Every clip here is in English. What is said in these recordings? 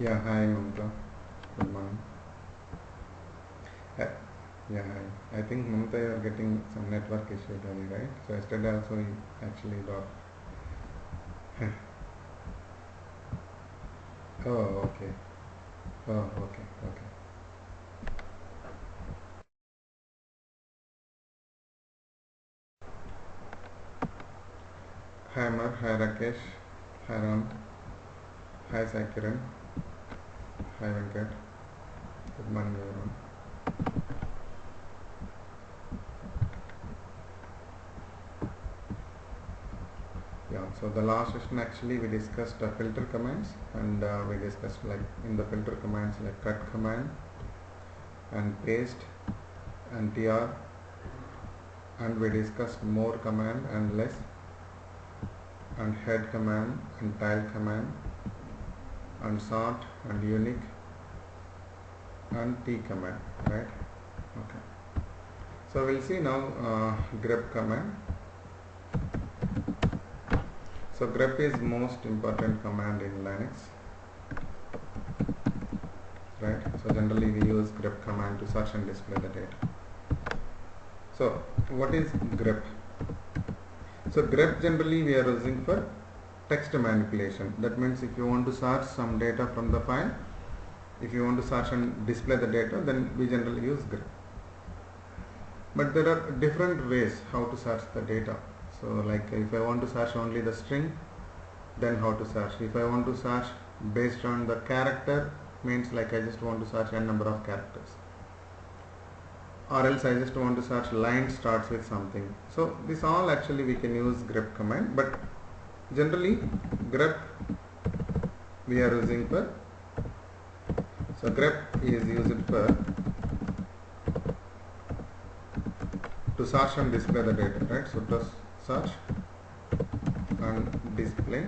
Yeah, hi Mamta. Good morning. Uh, yeah, hi. I think Mamta, you are getting some network issue today, right? So yesterday also you actually got. Oh, okay. Oh, okay, okay. Hi Amar, hi Rakesh, hi Ram, hi Sakiran, hi Venkat. Good morning everyone. Yeah, so the last session actually we discussed filter commands, and we discussed like in the filter commands like cut command and paste and tr, and we discussed more command and less, and head command and tile command and sort and unique and t command, right? Okay, so we'll see now grep command. So grep is most important command in Linux, right? So generally we use grep command to search and display the data. So what is grep? So grep generally we are using for text manipulation. That means if you want to search some data from the file, if you want to search and display the data, then we generally use grep. But there are different ways how to search the data. So like if I want to search only the string, then how to search. If I want to search based on the character, means like I just want to search n number of characters, or else I just want to search line starts with something. So this all actually we can use grep command, but generally grep we are using for, so grep is used for to search and display the data, right? So to search and display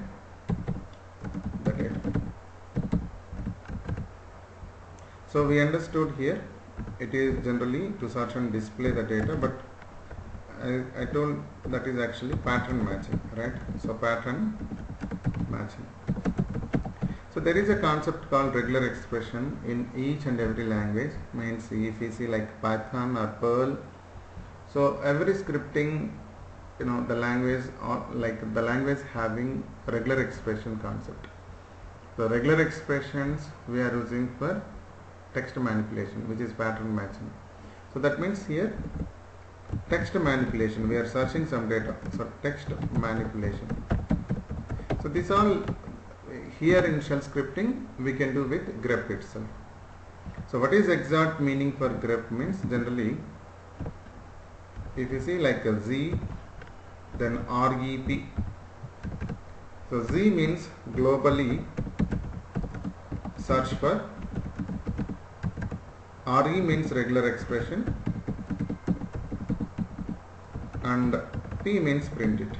the data. So we understood here it is generally to search and display the data, but I told that is actually pattern matching, right? So pattern matching. So there is a concept called regular expression in each and every language. Means if you see like Python or Perl, so every scripting, the language, or like the language having regular expression concept. So regular expressions we are using for text manipulation, which is pattern matching. So that means here text manipulation, we are searching some data, so text manipulation. So this all here in shell scripting we can do with grep itself. So what is exact meaning for grep means, generally if you see like a z, then rep. So z means globally search for, re means regular expression, and p means print it.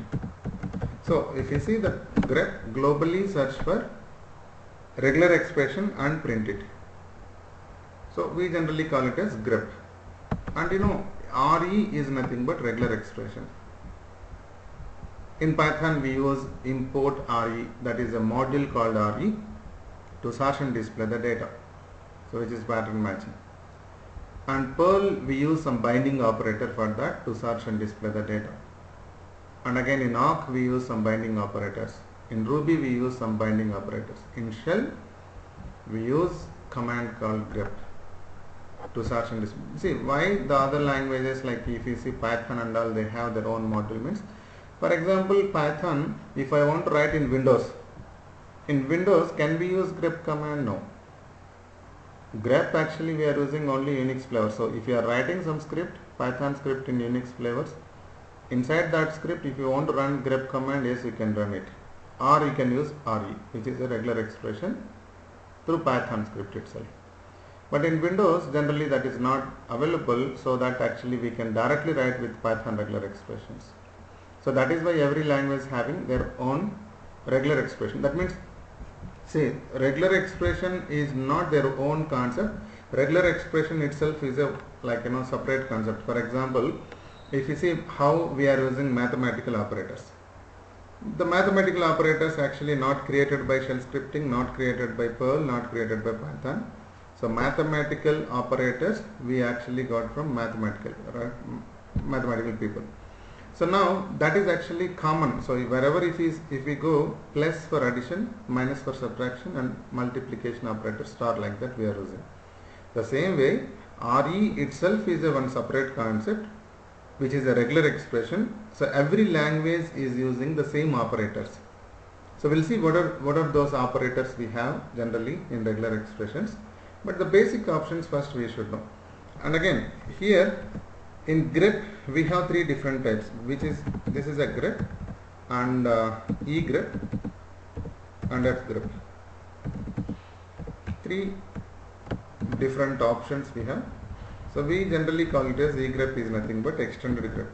So if you see the grep globally search for regular expression and print it, so we generally call it as grep. And re is nothing but regular expression. In Python we use import re, that is a module called re, to search and display the data, so which is pattern matching. And Perl we use some binding operator for that to search and display the data. And again in awk we use some binding operators. In Ruby we use some binding operators. In shell we use command called grep to search and display. See why the other languages, like if you see Python and all, they have their own module. Means for example Python, if I want to write in Windows, can we use grep command? No. Grep actually we are using only Unix flavor. So if you are writing some script, Python script in Unix flavors, inside that script if you want to run grep command, yes you can run it, or you can use re, which is a regular expression, through Python script itself. But in Windows generally that is not available, so that actually we can directly write with Python regular expressions. So that is why every language having their own regular expression. That means, see, regular expression is not their own concept. Regular expression itself is a separate concept. For example, if you see how we are using mathematical operators. The mathematical operators actually not created by shell scripting, not created by Perl, not created by Python. So mathematical operators we actually got from mathematical, right? Mathematical people. So now that is actually common. So wherever if we go plus for addition, minus for subtraction, and multiplication operators star like that we are using. The same way RE itself is a one separate concept, which is a regular expression. So every language is using the same operators. So we'll see what are those operators we have generally in regular expressions. But the basic options first we should know. And again here in grep we have three different types, which is this is a grep and E grep and F grep. Three different options we have. So we generally call it as E grep is nothing but extended grep.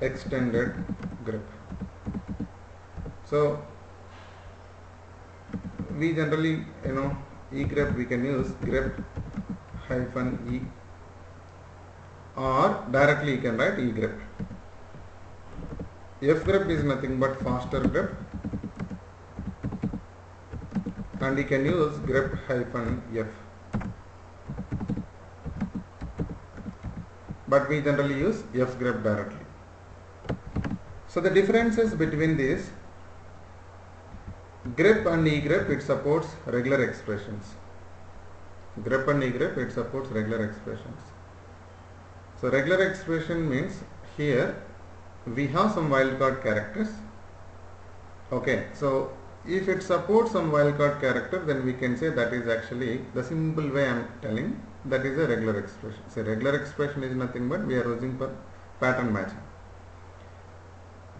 Extended grep. So we generally, E grep we can use grep hyphen E, or directly you can write E grep. F grep is nothing but faster grep, and you can use grep hyphen F. But we generally use F grep directly. So the differences between these, grep and E grep, it supports regular expressions. Grep and E grep, it supports regular expressions. So regular expression means here we have some wildcard characters. Okay, so if it supports some wildcard character, then we can say that is actually the simple way I am telling, that is a regular expression. So regular expression is nothing but we are using for pattern matching.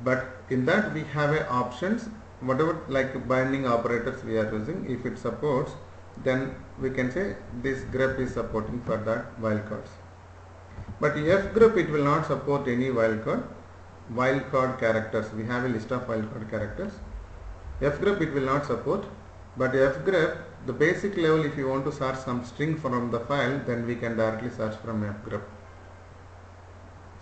But in that we have a options, whatever like binding operators we are using, if it supports, then we can say this grep is supporting for that wildcards. But F grep it will not support any wildcard characters. We have a list of wildcard characters. F grep it will not support, but F grep, the basic level, if you want to search some string from the file, then we can directly search from F grep.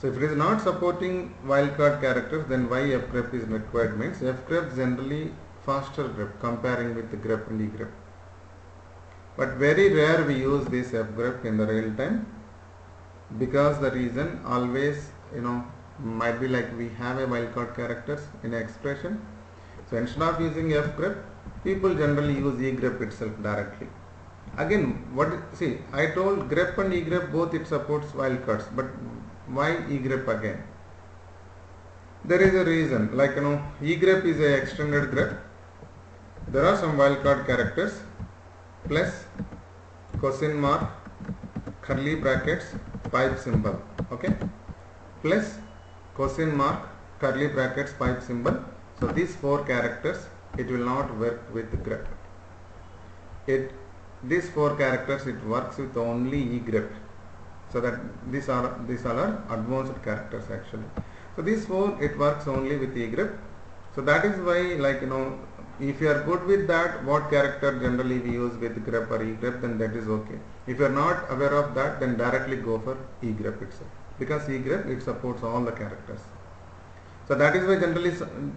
So if it is not supporting wildcard characters, then why F grep is required means F grep generally faster grep comparing with the grep and E grep. But very rare we use this F grep in the real time, because the reason always might be like we have a wildcard characters in an expression. So instead of using F grep, people generally use E grep itself directly. Again, I told grep and E grep both it supports wildcards, but why E grep again? There is a reason, like E grep is a extended grep. There are some wildcard characters plus question mark, curly brackets, pipe symbol, okay, plus question mark, curly brackets, pipe symbol. So these four characters it will not work with grep. These four characters it works with only E grep. So that these are advanced characters actually. So these four it works only with E grep. So that is why, like if you are good with that, what character generally we use with grep or E grep, then that is okay. If you are not aware of that, then directly go for E grep itself, because E grep it supports all the characters. So that is why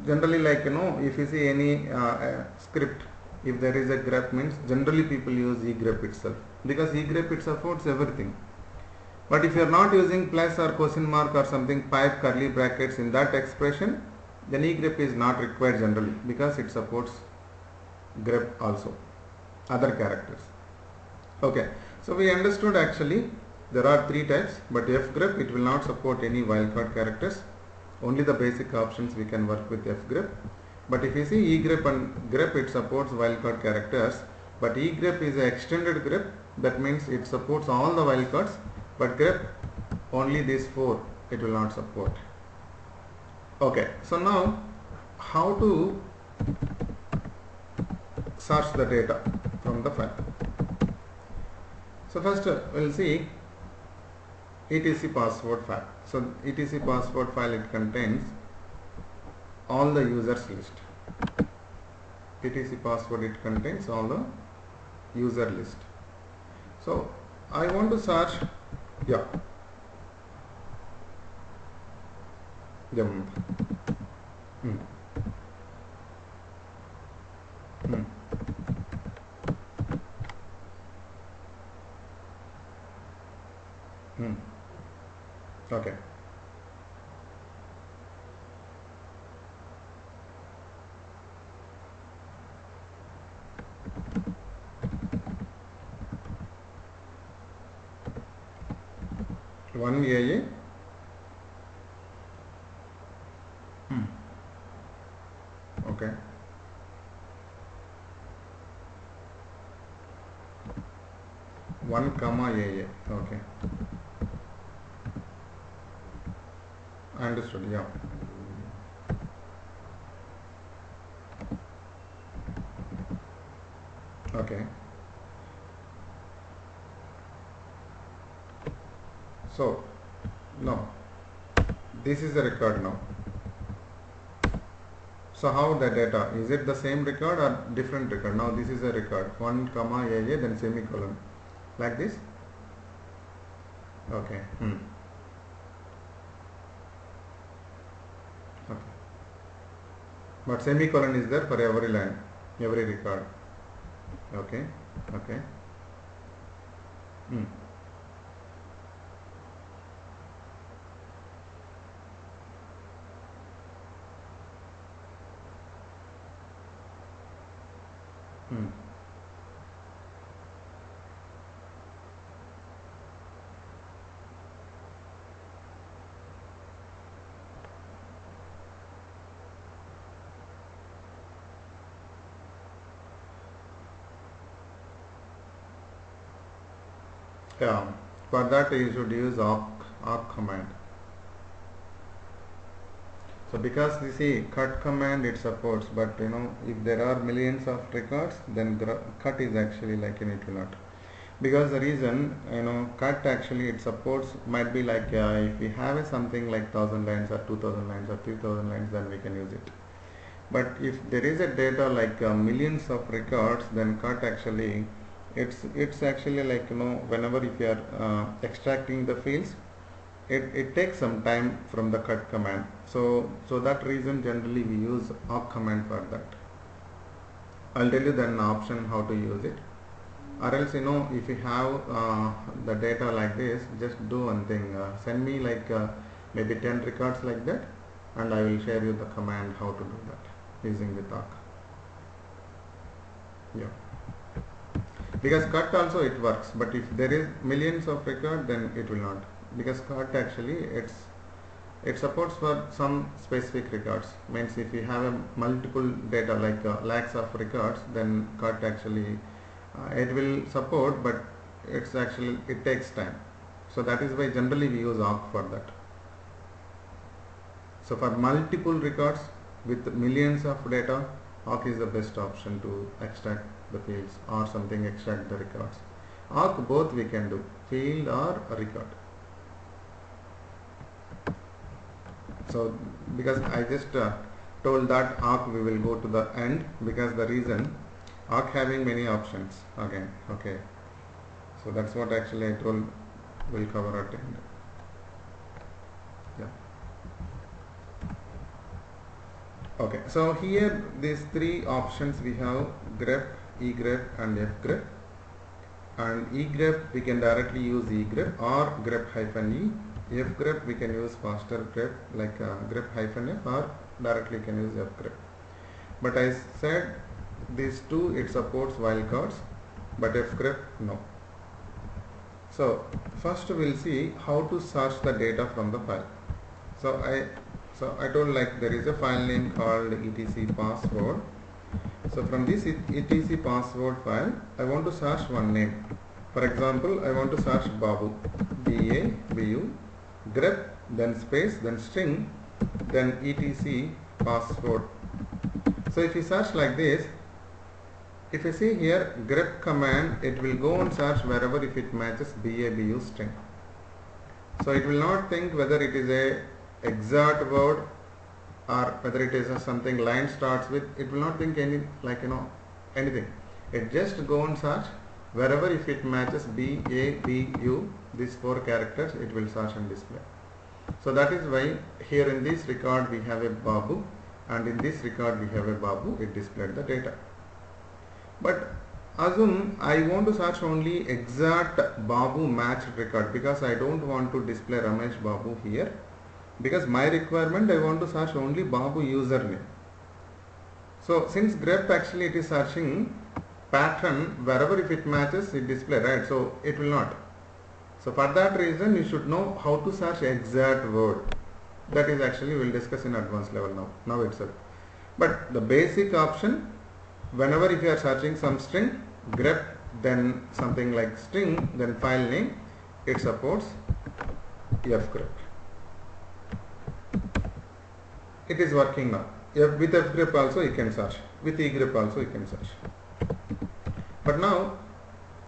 generally like if you see any script, if there is a grep means generally people use E grep itself, because E grep it supports everything. But if you are not using plus or question mark or something, pipe, curly brackets in that expression, then E grep is not required generally, because it supports grep also, other characters. Okay, so we understood actually there are three types, but F grep it will not support any wildcard characters. Only the basic options we can work with F grep. But if you see E grep and grep it supports wildcard characters, but E grep is an extended grep, that means it supports all the wildcards, but grep only these four it will not support. Okay, so now how to search the data from the file. So first we'll see etc password file. So etc password file it contains all the users list. etc password it contains all the user list. So I want to search Hmm. Hmm. Hmm. Okay. One AA. Hmm. Okay. One comma AA. Okay. Understood. Yeah. Okay. So no, this is the record now. So how the data, is it the same record or different record? Now this is a record, 1 comma AA, then semicolon, like this. Okay. Hmm. Okay. But semicolon is there for every line, every record. Okay. Okay. Hmm. Hmm. Yeah. For that you should use awk command. So because you see cut command it supports, but if there are millions of records, then cut is actually like it will not. Because the reason cut actually it supports might be like if we have something like 1000 lines or 2000 lines or 3000 lines, then we can use it. But if there is a data like millions of records, then cut actually it's actually like whenever if you are extracting the fields, it takes some time from the cut command. So that reason generally we use awk command for that. I'll tell you then option how to use it. Or else if you have the data like this, just do one thing, send me like maybe 10 records like that, and I will share you the command how to do that using the awk. Yeah, because cut also it works, but if there is millions of records, then it will not, because cut actually it supports for some specific records. Means if you have a multiple data like lakhs of records, then cut actually it will support, but it takes time. So that is why generally we use awk for that. So for multiple records with millions of data, awk is the best option to extract the fields or something, extract the records. Awk both we can do, field or record. So because I just told that awk we will go to the end, because the reason awk having many options again. Okay, so that's what actually I told we'll cover at end. Yeah. Okay, so here these three options we have: grep, egrep and fgrep. And egrep we can directly use egrep or grep -e. Fgrep we can use faster grep like grep -f, or directly can use fgrep. But I said these two it supports wildcards, but fgrep no. So first we'll see how to search the data from the file. So I told like there is a file name called etc password. So from this etc password file, I want to search one name. For example, I want to search Babu, BABU, grep, then space, then string, then etc password. So if you search like this, if you see here grep command, it will go and search wherever if it matches BABU string. So it will not think whether it is a exact word or whether it is something line starts with. It will not think any anything. It just go and search wherever if it matches BABU, these 4 characters, it will search and display. So that is why here in this record we have a Babu, and in this record we have a Babu, it displayed the data. But assume I want to search only exact Babu matched record, because I don't want to display Ramesh Babu here, because my requirement I want to search only Babu username. So since grep actually it is searching pattern, wherever if it matches it display, right? So it will not. So for that reason you should know how to search exact word. That is actually we will discuss in advanced level now itself. But the basic option, whenever if you are searching some string, grep, then something like string, then file name, it supports fgrep. It is working now. With fgrep also you can search, with egrep also you can search. But now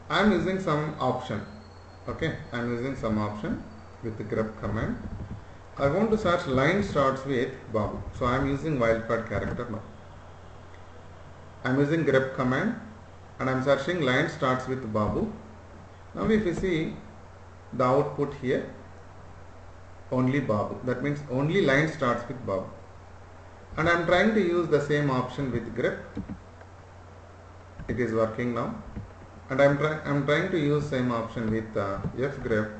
I am using some option. Okay, I am using some option with the grep command. I want to search line starts with Babu. So I am using wildcard character now. I am using grep command and I am searching line starts with Babu. Now if you see the output here, only Babu. That means only line starts with Babu. And I am trying to use the same option with grep. It is working now. And I am trying to use same option with fgrep.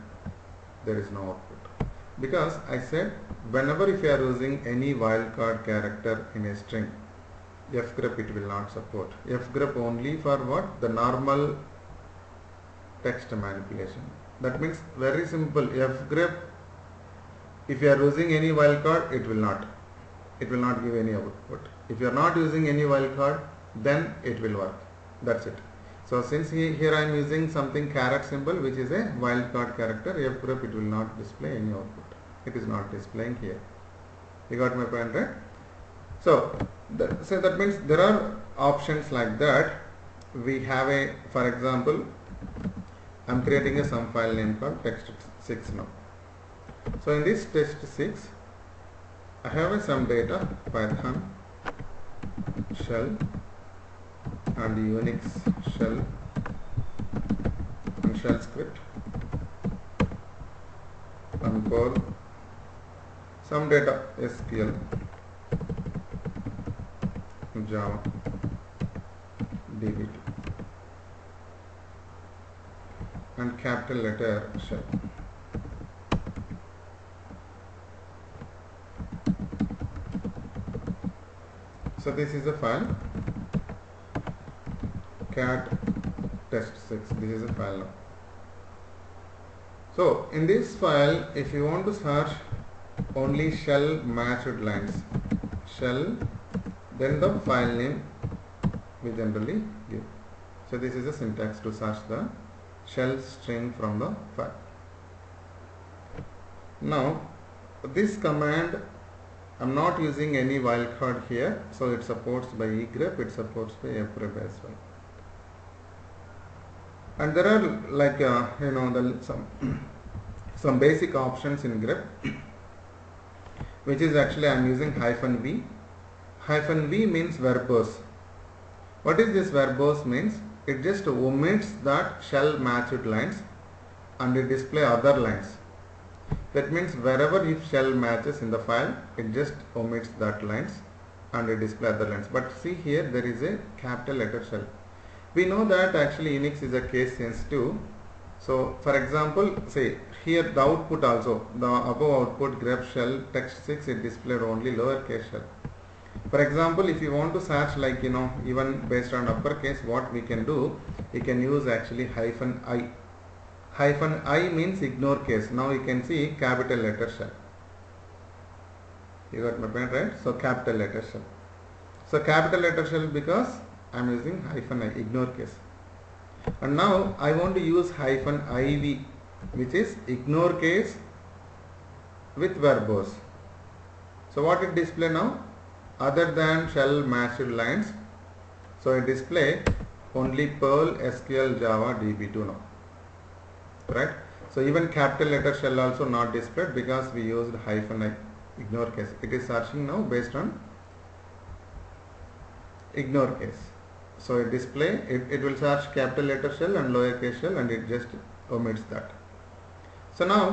There is no output, because I said whenever if you are using any wildcard character in a string, fgrep it will not support. Fgrep only for what? The normal text manipulation. That means very simple. Fgrep, if you are using any wildcard, it will not give any output. If you are not using any wildcard, then it will work. That's it. So since here I am using something caret symbol, which is a wildcard character, fgrep it will not display any output. It is not displaying here. You got my point, right? So that means there are options like that. We have a, for example, I am creating a some file name called text6 now. So in this text6, I have a some data, Python shell and Unix shell and shell script and Perl, some data SQL, Java, DB2 and capital letter shell. So this is a file cat test6. This is a file now. So in this file, if you want to search only shell matched lines, shell, then the file name we generally give. So this is the syntax to search the shell string from the file. Now this command, I am not using any wildcard here, so it supports by egrep, it supports by fgrep as well. And there are like some basic options in grep, which is actually I am using -v. -v means verbose. What is this verbose means? It just omits that shell matched lines and it display other lines. That means wherever if shell matches in the file, it just omits that lines and it display other lines. But see here, there is a capital letter shell. We know that actually Unix is a case sensitive. So for example, say here the output also, the above output grep shell text6, it displayed only lowercase shell. For example, if you want to search like even based on uppercase, what we can do, we can use actually -i. -i means ignore case. Now you can see capital letter shell. You got my point, right? So capital letter shell. So capital letter shell because I am using -i, ignore case. And now I want to use -iv, which is ignore case with verbose. So what it display now? Other than shell matched lines, so it display only Perl, SQL, Java, DB2 now, right? So even capital letter shell also not displayed because we used -i, ignore case. It is searching now based on ignore case. So it display, it will search capital letter shell and lowercase shell and it just omits that. So now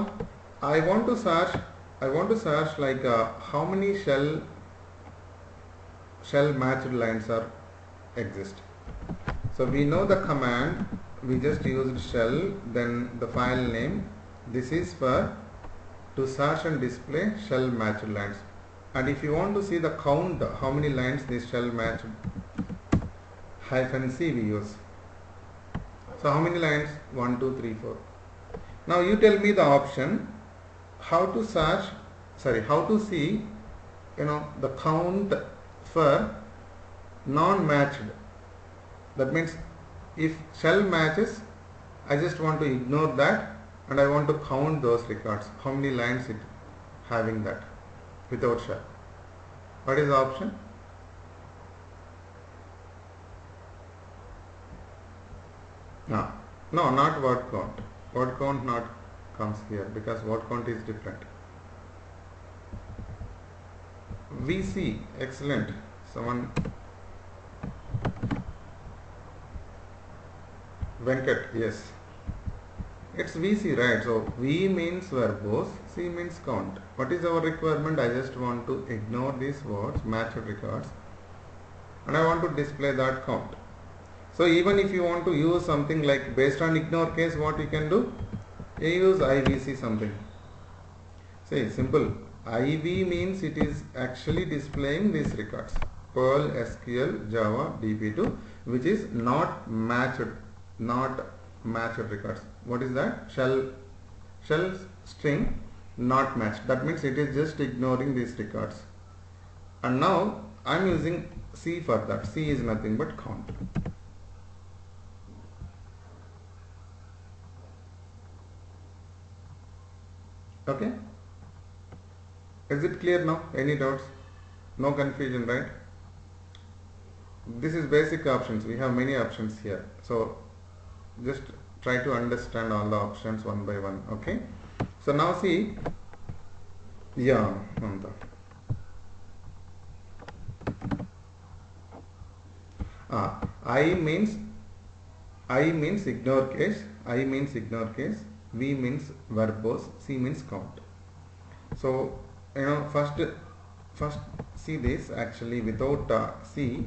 I want to search like how many shell shell matched lines are exist. So we know the command, we just used shell, then the file name. This is for to search and display shell matched lines. And if you want to see the count, how many lines this shell matched, -c we use. So how many lines? 1, 2, 3, 4. Now you tell me the option how to search, how to see, the count for non-matched. That means if shell matches, I just want to ignore that and I want to count those records. How many lines it having that without shell? What is the option? No, not word count. Word count not comes here because word count is different. VC, excellent. Someone, Venkat, yes. It's VC, right? So V means verbose, C means count. What is our requirement? I just want to ignore these words, matched records, and I want to display that count. So even if you want to use something like based on ignore case, what you can do? You use IVC something. See, simple. IV means it is actually displaying these records. Perl, SQL, Java, DB2, which is not matched records. What is that? Shell string not matched. That means it is just ignoring these records. And now I am using C for that. C is nothing but count. Okay? Is it clear now? Any doubts? No confusion, right? This is basic options. We have many options here. So just try to understand all the options one by one. Okay? So now see, yeah, I means ignore case, I means ignore case, V means verbose, C means count. So first see this actually without C.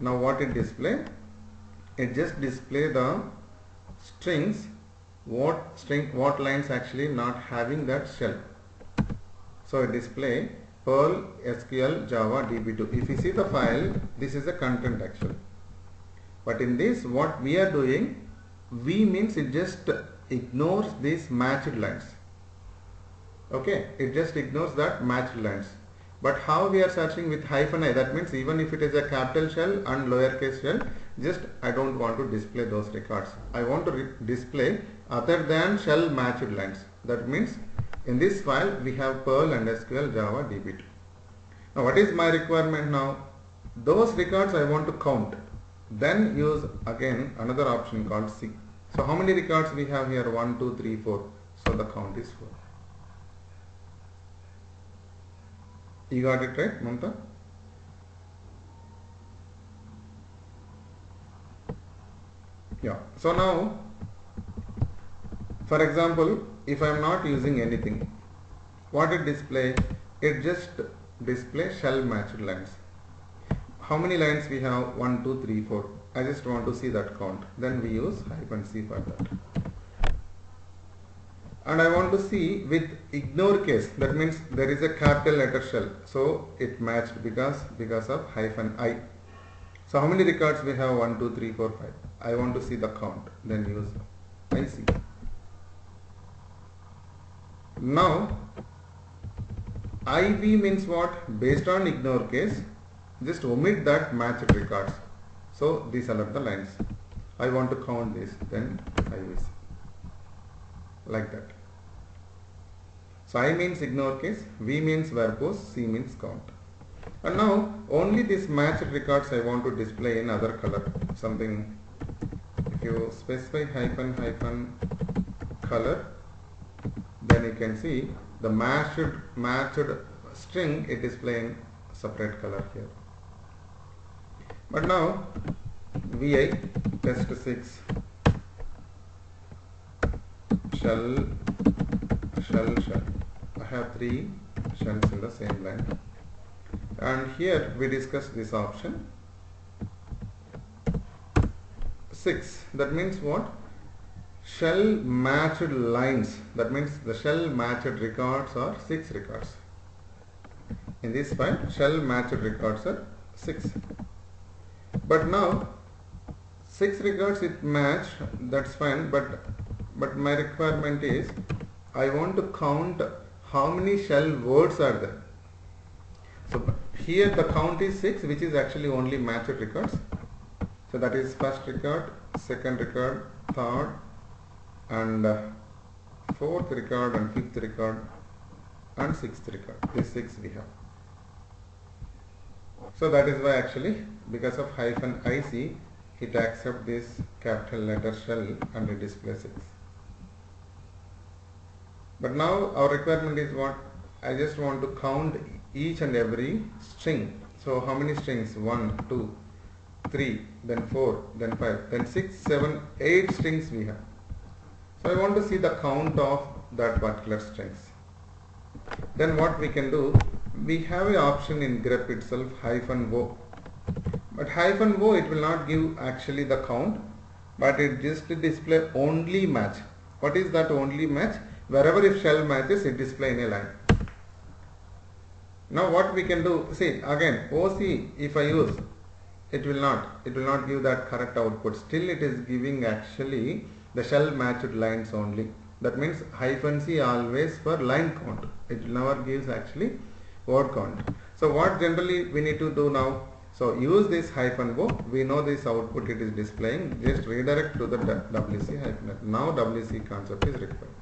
Now what it display? It just display the strings, what lines actually not having that shell. So it display Perl, SQL, Java, DB2. If you see the file, this is the content actually. But in this, what we are doing, V means it just ignores these matched lines. Okay, it just ignores that matched lines. But how we are searching with -i, that means even if it is a capital shell and lowercase shell, just I don't want to display those records. I want to display other than shell matched lines. That means in this file we have Perl and SQL, Java, DB2. Now what is my requirement now? Those records I want to count. Then use again another option called C. So how many records we have here? 1, 2, 3, 4. So the count is 4. You got it right, Mamta? Yeah. So now, for example, if I am not using anything, what it display? It just display shell matched lines. How many lines we have? 1, 2, 3, 4. I just want to see that count. Then we use -c for that. And I want to see with ignore case. That means there is a capital letter shell. So it matched because of -i. So how many records we have? 1, 2, 3, 4, 5. I want to see the count. Then use IC. Now IV means what? Based on ignore case, just omit that matched records. So these are the lines. I want to count this, then IVC. Like that. So I means ignore case, V means verbose, C means count. And now only these matched records I want to display in other color. Something, if you specify hyphen color, then you can see the matched string it displaying separate color here. But now VI test 6 shell. I have 3 shells in the same line, and here we discuss this option 6. That means what? Shell matched lines. That means the shell matched records are 6 records. In this file, shell matched records are 6. But now 6 records it match, that's fine, but my requirement is I want to count how many shell words are there. So here the count is 6, which is actually only matched records. So that is first record, second record, third and fourth record and fifth record and sixth record. These 6 we have. So that is why actually because of -IC it accepts this capital letter shell and it displays 6. But now our requirement is what? I just want to count each and every string. So how many strings? 1, 2, 3, then 4, then 5, then 6, 7, 8 strings we have. So I want to see the count of that particular strings. Then what we can do? We have an option in grep itself -o. But -o it will not give actually the count, but it just display only match. What is that only match? Wherever if shell matches, it display in a line. Now what we can do? See again, OC if I use, it will not give that correct output. Still it is giving actually the shell matched lines only. That means -C always for line count. It never gives actually word count. So what generally we need to do now? So use this -o. We know this output it is displaying. Just redirect to the WC -. Now WC concept is required.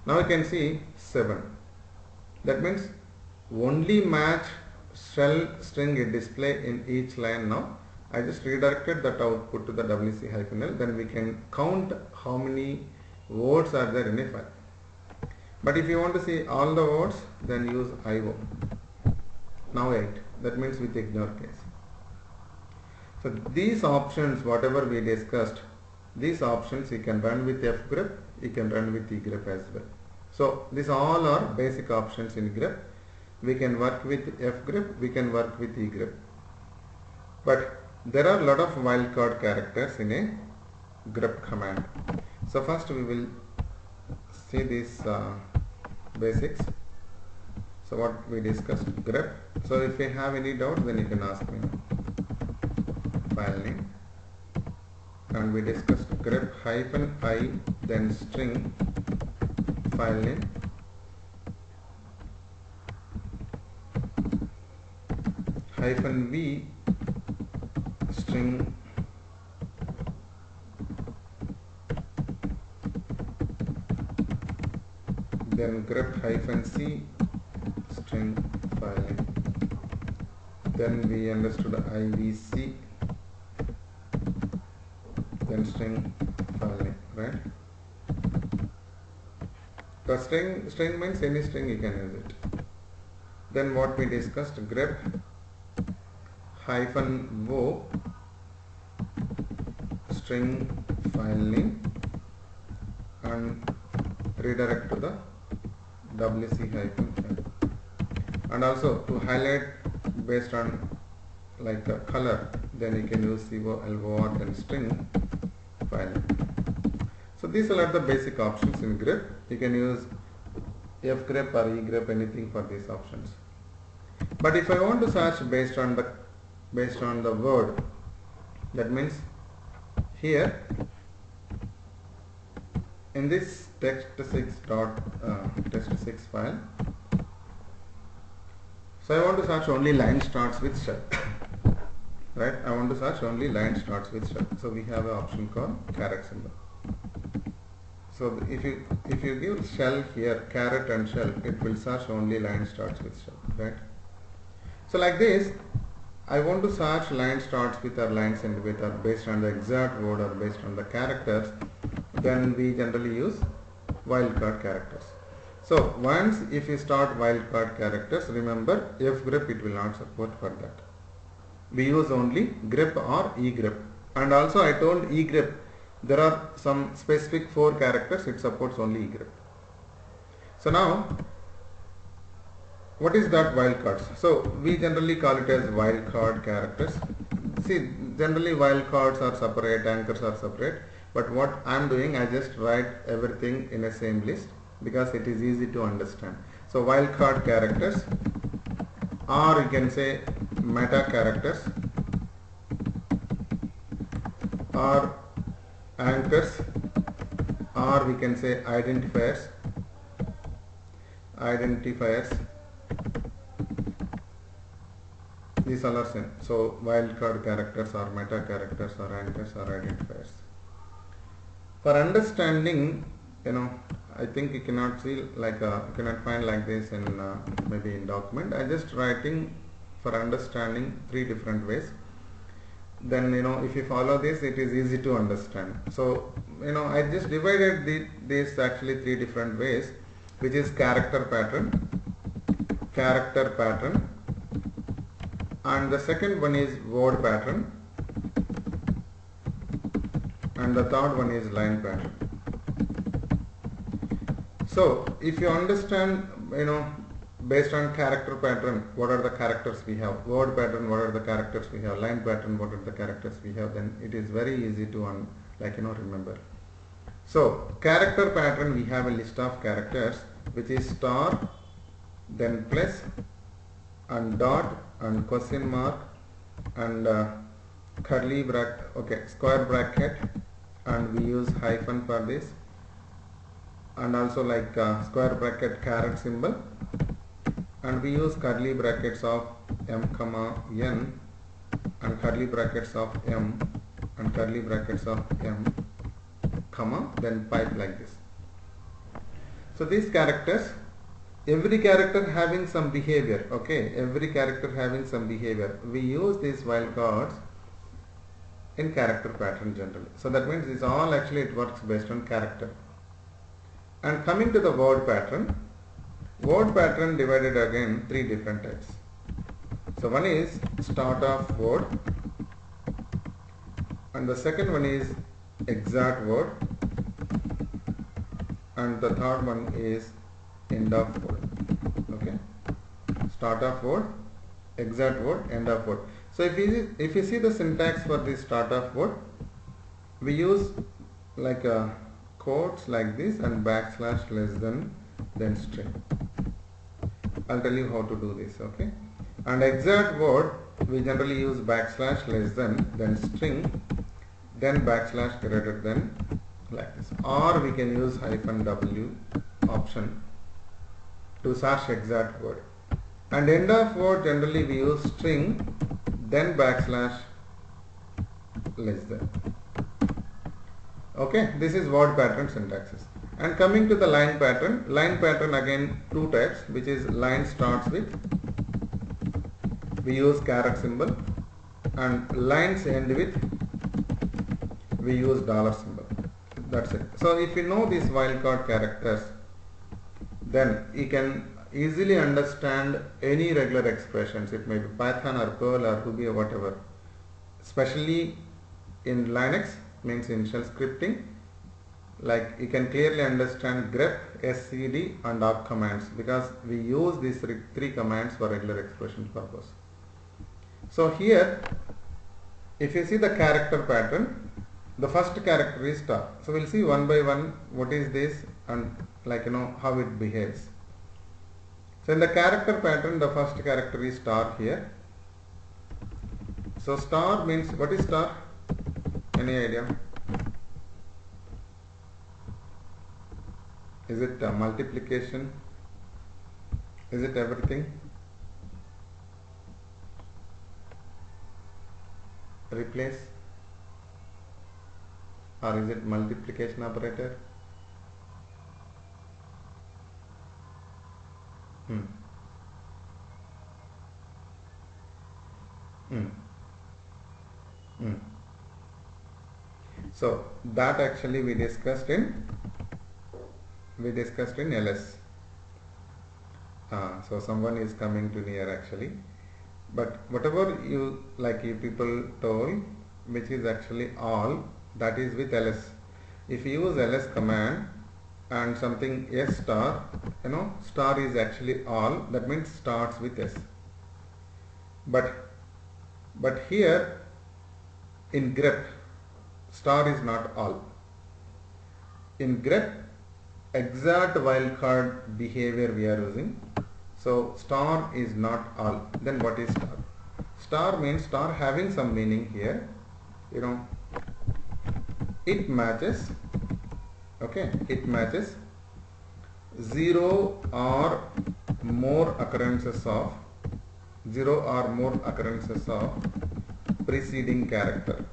Now you can see 7. That means only match shell string it display in each line. Now I just redirected that output to the WC -l. Then we can count how many words are there in a file. But if you want to see all the words, then use IO. Now 8. That means with ignore case. So these options, whatever we discussed, these options you can run with fgrep, you can run with egrep as well. So these all are basic options in grep. We can work with fgrep, we can work with egrep. But there are a lot of wildcard characters in a grep command. So first we will see these basics. So what we discussed, grep. So if you have any doubt, then you can ask me. File name, and we discussed grep -I, then string file name, -V string then grep -C string file name. Then we understood IVC, then string file name, right? The string means any string you can use it. Then what we discussed, grep -o string file name and redirect to the WC -l. And also to highlight based on like the color, then you can use COLOR then string file. So these are the basic options in grep. You can use fgrep or egrep, anything for these options. But if I want to search based on the word, that means here in this text6 file, so I want to search only line starts with shell. Right? I want to search only line starts with shell. So we have an option called caret symbol. So if you give shell here, caret and shell, it will search only line starts with shell. Right? So like this, I want to search line starts with or lines end with or based on the exact word or based on the characters, then we generally use wildcard characters. So once if you start wildcard characters, remember fgrep it will not support for that. We use only grep or egrep. And also I told egrep there are some specific 4 characters, it supports only egrep. So now what is that wildcards? So we generally call it as wildcard characters. See, generally wildcards are separate, anchors are separate, but what I am doing, I just write everything in a same list because it is easy to understand. So wildcard characters, or you can say meta characters, or anchors, or we can say identifiers. These all are same. So wildcard characters or meta characters or anchors or identifiers. For understanding, I think you cannot see like you cannot find like this in maybe in document. I just writing for understanding 3 different ways. Then if you follow this, it is easy to understand. So I just divided these actually 3 different ways, which is character pattern, and the second one is word pattern, and the third one is line pattern. So if you understand, based on character pattern, what are the characters we have, word pattern, what are the characters we have, line pattern, what are the characters we have, then it is very easy to remember. So character pattern, we have a list of characters which is star, then plus, and dot, and question mark, and curly bracket, square bracket, and we use hyphen for this, and also like square bracket caret symbol, and we use curly brackets of m comma n, and curly brackets of m, and curly brackets of m, comma, then pipe like this. So these characters, every character having some behavior, every character having some behavior. We use these wildcards in character pattern generally. So that means this all actually it works based on character. And coming to the word pattern divided again 3 different types. So one is start of word, and the second one is exact word, and the third one is end of word. Start of word, exact word, end of word. So if you see the syntax for this start of word, we use like quotes like this and backslash less than, then string. I'll tell you how to do this. And exact word, we generally use backslash less than, then string, then backslash greater than, like this. Or we can use hyphen w option to search exact word. And end of word, generally we use string, then backslash less than. This is word pattern syntaxes. And coming to the line pattern again 2 types, which is line starts with, we use caret symbol, and lines end with, we use dollar symbol. That's it. So if you know these wildcard characters, then you can easily understand any regular expressions. It may be Python or Perl or Ruby or whatever. Especially in Linux, means in shell scripting, like you can clearly understand grep, scd and awk commands, because we use these 3 commands for regular expression purpose. So here, if you see the character pattern, the first character is star. So we'll see one by one what is this and how it behaves. So in the character pattern, the first character is star here. So star means, what is star? Any idea? Is it multiplication? Is it everything? Replace? Or is it multiplication operator? So that actually we discussed in LS. So someone is coming to near actually, but whatever you people told, which is actually all, that is with LS. If you use LS command, and something S star, star is actually all, that means starts with S. But here in grep, star is not all. In grep, exact wildcard behavior we are using. So star is not all. Then what is star? Star means star having some meaning here. It matches, okay, it matches 0 or more occurrences of preceding character.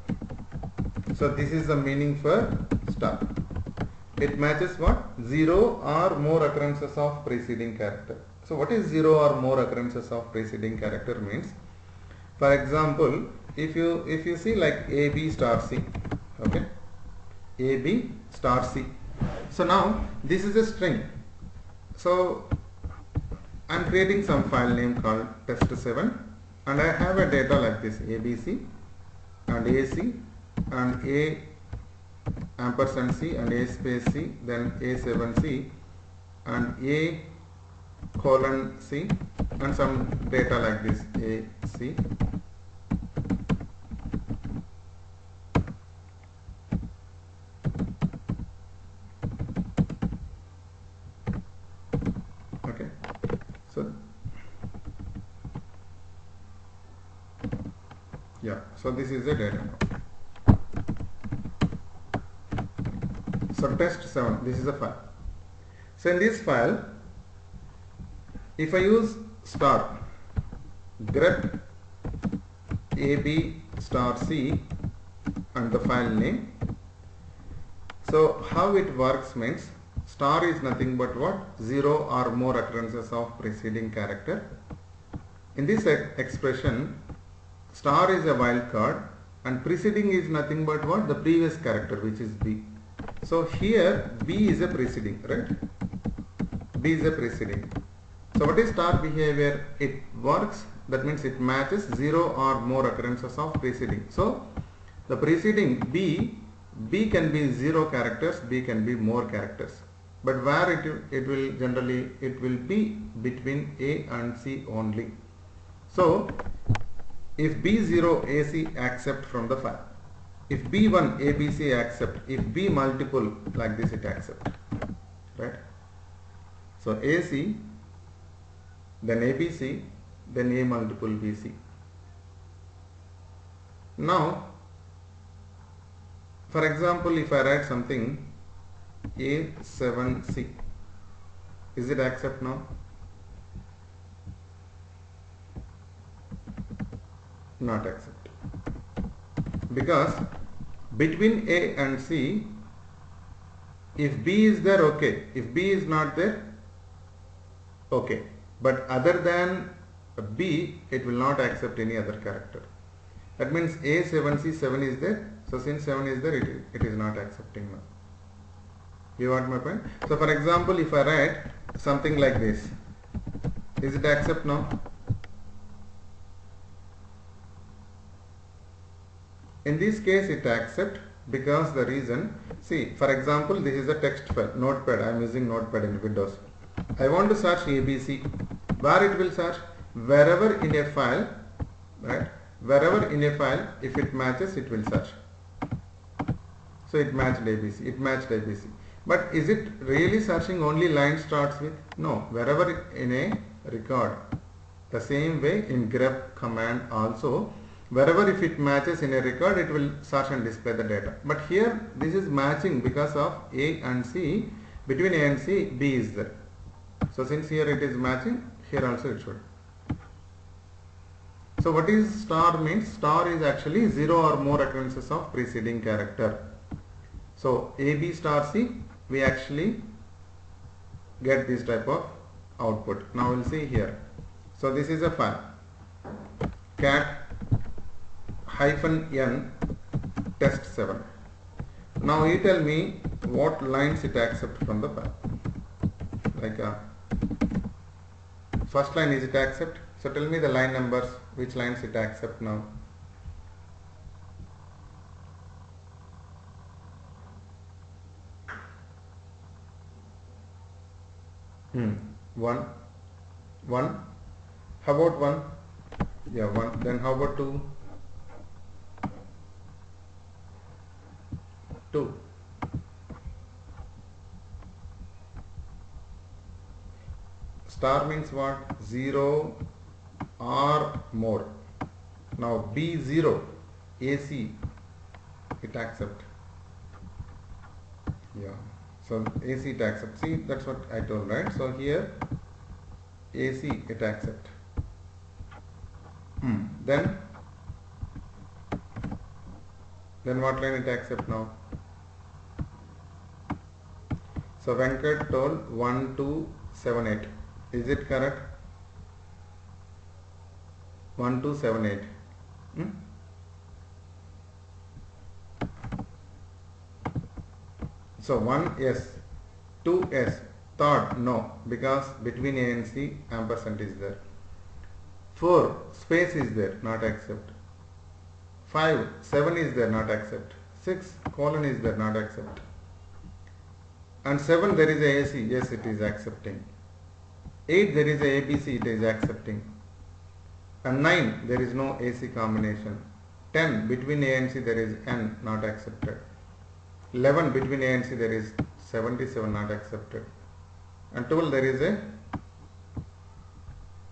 So this is the meaning for star. It matches what? 0 or more occurrences of preceding character. So what is 0 or more occurrences of preceding character means? For example, if you see like AB star C, okay, AB star C. So now this is a string. So I am creating some file name called test7, and I have a data like this: ABC and AC and A ampersand C and A space C, then A7C and A colon C, and some data like this: AC. Okay, so yeah, so this is the data. So test7, this is a file. So in this file, if I use star grep AB star C and the file name, so how it works means star is nothing but what? 0 or more occurrences of preceding character. In this expression, star is a wildcard and preceding is nothing but what? The previous character, which is B. So here B is a preceding, right? B is a preceding. So what is star behavior? It works, that means it matches 0 or more occurrences of preceding. So the preceding B can be 0 characters, B can be more characters. But where it will generally, it will be between A and C only. So if B0 AC accept from the file, if B1 ABC accept, if B multiple like this it accept, right? So AC, then ABC, then A multiple BC. Now, for example, if I write something A7C, is it accept now? Not accept. Because between A and C, if B is there, okay. If B is not there, okay. But other than B, it will not accept any other character. That means A7C, 7 is there. So since 7 is there, it is not accepting now. You want my point? So for example, if I write something like this, is it accept now? In this case, it accept, because the reason, see, for example, this is a text file, notepad. I am using notepad in Windows. I want to search ABC. Where it will search? Wherever in a file, right? Wherever in a file, if it matches, it will search. So it matched ABC. It matched ABC. But is it really searching only line starts with? No. Wherever in a record, the same way in grep command also, wherever if it matches in a record, it will search and display the data. But here this is matching because of A and C. Between A and C, B is there. So since here it is matching, here also it should. So what is star means? Star is actually 0 or more occurrences of preceding character. So AB star C, we actually get this type of output. Now we'll see here. So this is a file, cat -n test7. Now you tell me what lines it accepts from the file. Like first line, is it accept? So tell me the line numbers, which lines it accept now. 1, 1. How about 1? Yeah, 1. Then how about 2? 2. Star means what? 0 or more. Now B0, AC, it accept. Yeah. So AC it accept. See, that's what I told, right? So here AC it accept. Then what line it accept now? So Venkat told 1, 2, 7, 8. Is it correct? 1, 2, 7, 8. So 1 yes, 2 yes, third no, because between A and C ampersand is there. 4 space is there, not accept. 5 7 is there, not accept. 6 colon is there, not accept. And 7 there is a AC, yes it is accepting. 8 there is a ABC, it is accepting. And 9 there is no AC combination. 10 between A and C there is N, not accepted. 11 between A and C there is 77, not accepted. And 12 there is a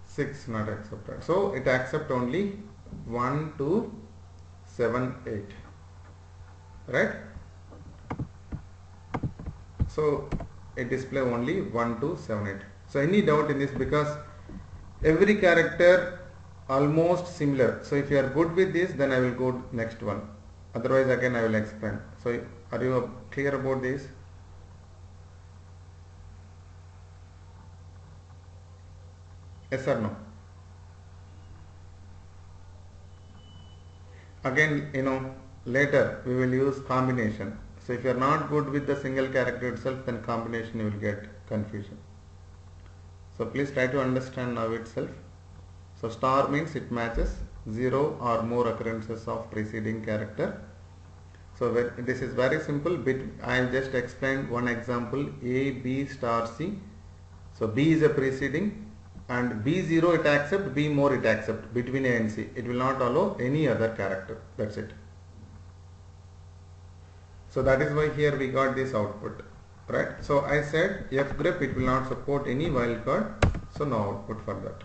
6, not accepted. So it accept only 1, 2, 7, 8. Right? So it display only 1, 2, 7, 8. So any doubt in this, because every character almost similar. So if you are good with this, then I will go next one. Otherwise again I will explain. So are you clear about this? Yes or no? Again, later we will use combination. So if you are not good with the single character itself, then combination you will get confusion. So please try to understand now itself. So star means it matches 0 or more occurrences of preceding character. So this is very simple. I have just explained one example, A, B, star, C. So B is a preceding, and B0 it accept, B more it accept between A and C. It will not allow any other character. That's it. So that is why here we got this output, right? So I said F grep it will not support any wildcard, so no output for that.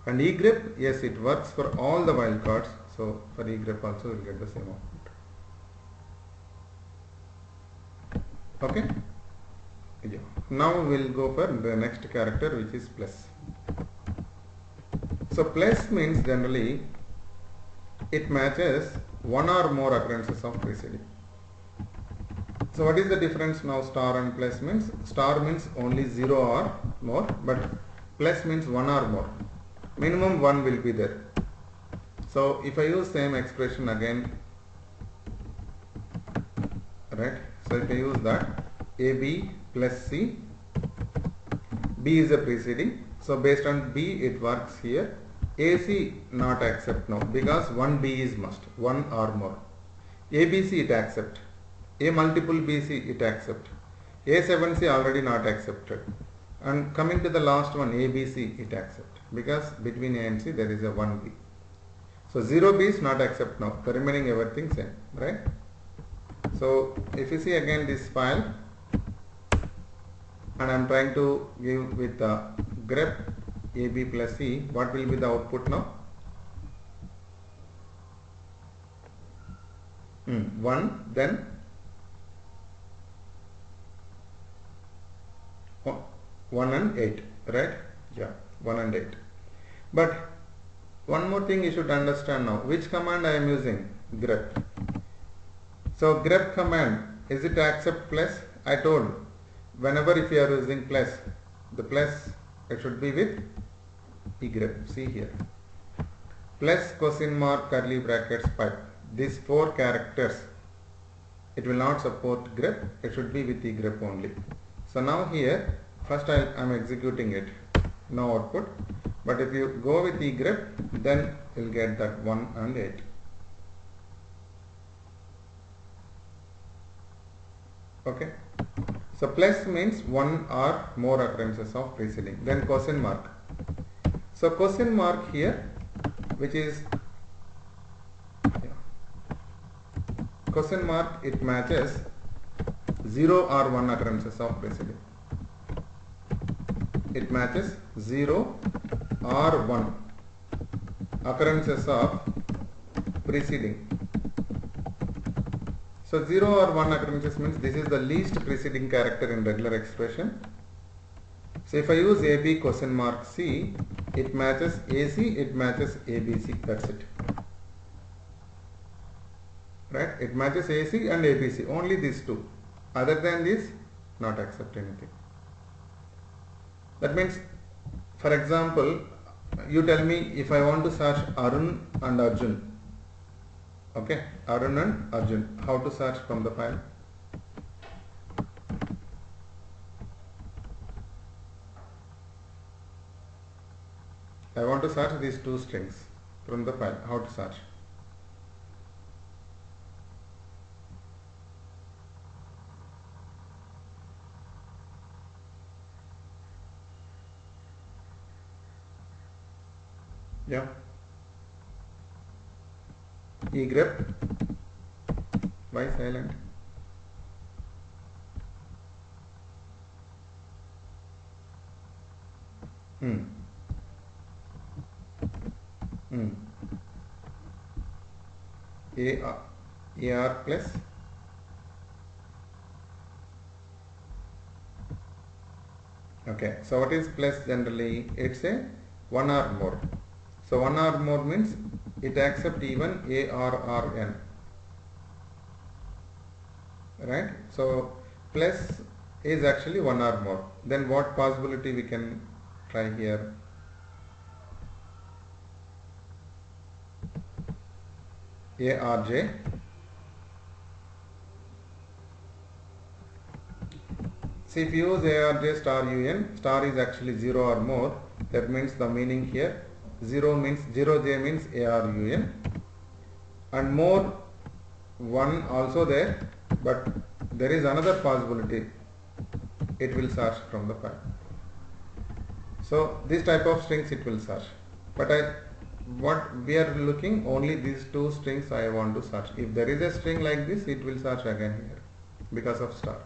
And E grep, yes, it works for all the wildcards. So for E grep also we will get the same output. Okay. Yeah. Now we will go for the next character, which is plus. So plus means generally it matches one or more occurrences of preceding. So what is the difference now? Star and plus means star means only 0 or more, but plus means 1 or more. Minimum 1 will be there. So if I use same expression again, right? So if I use that AB plus C, B is a preceding. So based on B it works here. AC not accept now, because 1B is must, 1 or more. ABC it accept. A multiple BC it accept. A7C already not accepted. And coming to the last one, ABC it accept, because between A and C there is a 1B. So 0B is not accept now. The remaining everything same, right? So if you see again this file, and I am trying to give with the grep AB plus C, what will be the output now? 1, then 1 and 8, right? Yeah, 1 and 8. But one more thing you should understand now. Which command I am using? Grep. So grep command, is it accept plus? I told whenever if you are using plus, the plus it should be with egrep. See here, plus question mark curly brackets pipe. These 4 characters, it will not support grep. It should be with egrep only. So now here first I am executing it, no output. But if you go with egrep, then you will get that 1 and 8. Okay. So plus means one or more occurrences of preceding. Then question mark. So question mark here, which is question mark, it matches 0 or 1 occurrences of preceding. It matches 0 or 1 occurrences of preceding. So 0 or 1 occurrences means this is the least preceding character in regular expression. So if I use AB question mark C, it matches AC, it matches ABC, that's it. Right? It matches AC and ABC, only these two. Other than this, not accept anything. That means, for example, you tell me if I want to search Arun and Arjun. Okay, Arun and Arjun. How to search from the file? I want to search these two strings from the file. How to search? Yeah. egrep. Why silent? AR plus okay, so what is plus generally? It's a one or more. So one or more means it accepts even A, R or N, right? So plus is actually one or more. Then what possibility we can try here? A, R, J. See, if you use A, R, J, star, U, N, star is actually 0 or more. That means the meaning here 0 means 0J means A, R, U, N, and more 1 also there, but there is another possibility, it will search from the file. So this type of strings it will search, but what we are looking only these two strings I want to search. If there is a string like this, it will search again here because of star.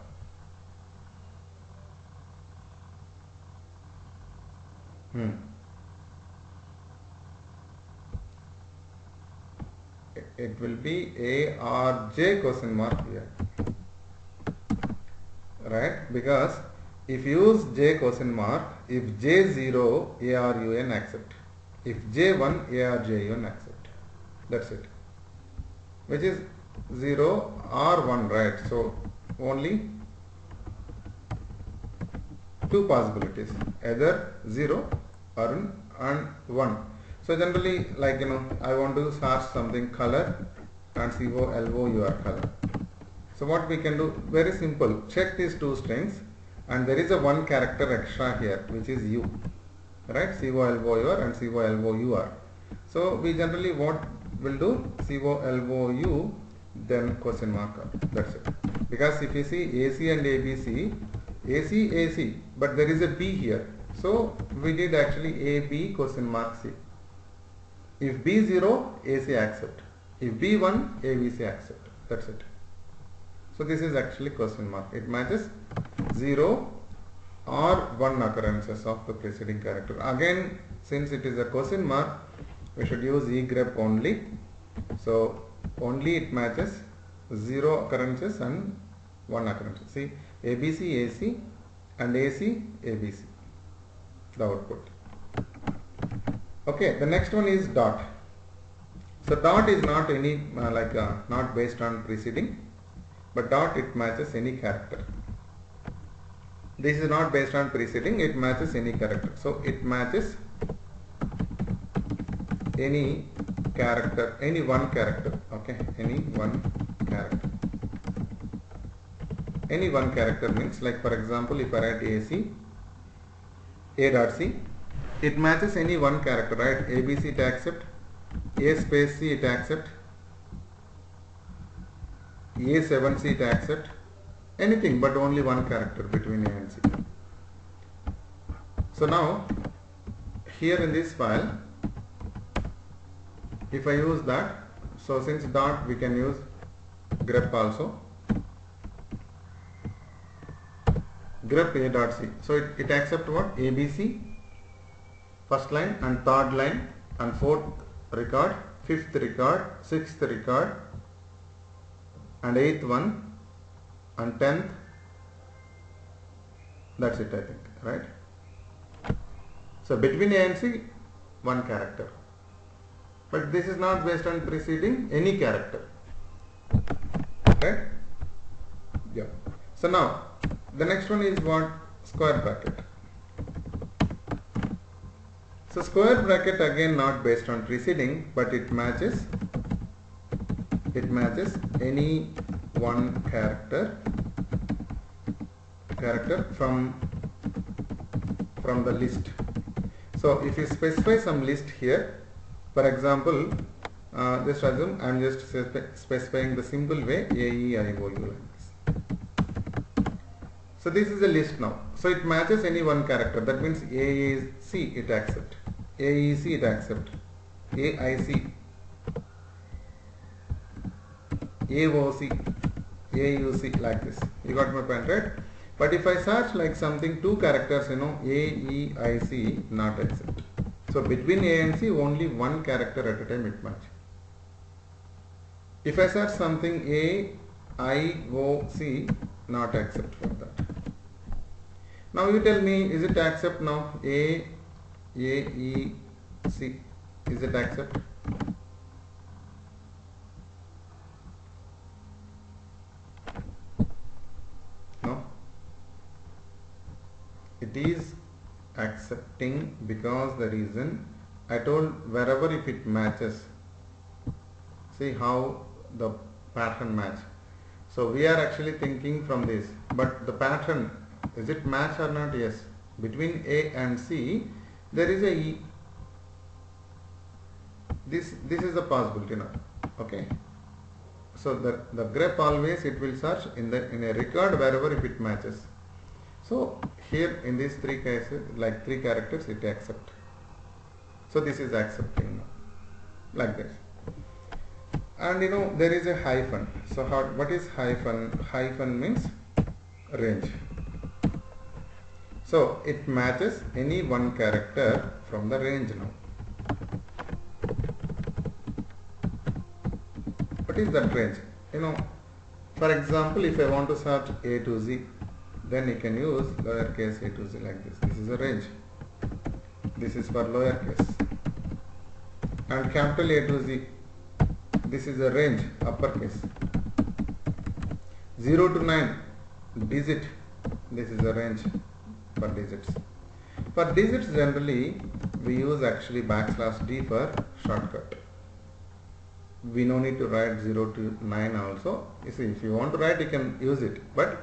It will be A, R, J question mark here, right? Because if you use J question mark, if J0, A, R, U, N accept. If J1, A, R, J, U, N accept. That's it. Which is 0 or 1, right? So only two possibilities, either 0 or and 1. So generally, like I want to search something color and COLOUR color. So what we can do, very simple, check these two strings and there is a one character extra here which is U, right? COLOUR and COLOUR. So we generally what will do, COLOU then question mark, that's it. Because if you see AC and ABC, AC, but there is a B here. So we did actually AB question mark C. If B0, AC accept. If B1, ABC accept. That's it. So this is actually question mark. It matches 0 or 1 occurrences of the preceding character. Again, since it is a question mark, we should use egrep only. So only it matches 0 occurrences and 1 occurrence. See, ABC, AC and AC, ABC. The output. Okay, the next one is dot. So dot is not any not based on preceding, but dot it matches any character. This is not based on preceding, it matches any character. So it matches any character, any one character. Okay, any one character. Any one character means, like for example, if I write AC, A dot C, it matches any one character, right? ABC it accept, A space C it accept, A7C it accept, anything but only one character between A and C. So now here in this file, if I use that, so since dot we can use grep also, grep A dot C. So it accepts what? ABC, first line and third line and fourth record, fifth record, sixth record and eighth one and 10th. That's it, I think, right? So between A and C, one character. But this is not based on preceding any character. Right? Yeah. So now the next one is what? Square bracket. So square bracket again not based on preceding, but it matches any one character from the list. So if you specify some list here, for example, just assume I am just specifying the simple way A, E, I, O, U like this. So this is a list now. So it matches any one character. That means A, E, C it accept. A, E, C it accept. A, I, C. A, O, C. A, U, C like this. You got my point, right? But if I search like something, two characters, A, E, I, C not accept. So between A and C only one character at a time it match. If I search something A, I, O, C not accept for that. Now you tell me, is it accept now? A, E, C, is it accept? No. It is accepting because the reason I told wherever if it matches, see how the pattern match. So we are actually thinking from this, but the pattern, is it match or not? Yes. Between A and C there is a E. This is a possibility now. Okay. So the grep always it will search in a record wherever if it matches. So here in these three cases, like three characters, it accept. So this is accepting now, like this. And there is a hyphen. So what is hyphen? Hyphen means range. So it matches any one character from the range now. What is that range? For example, if I want to search A to Z, then you can use lowercase a to z like this. This is a range. This is for lowercase. And capital A to Z, this is a range, uppercase. 0 to 9, digit, this is a range for digits. For digits generally, we use actually \D for shortcut. We no need to write 0 to 9 also. You see, if you want to write, you can use it. But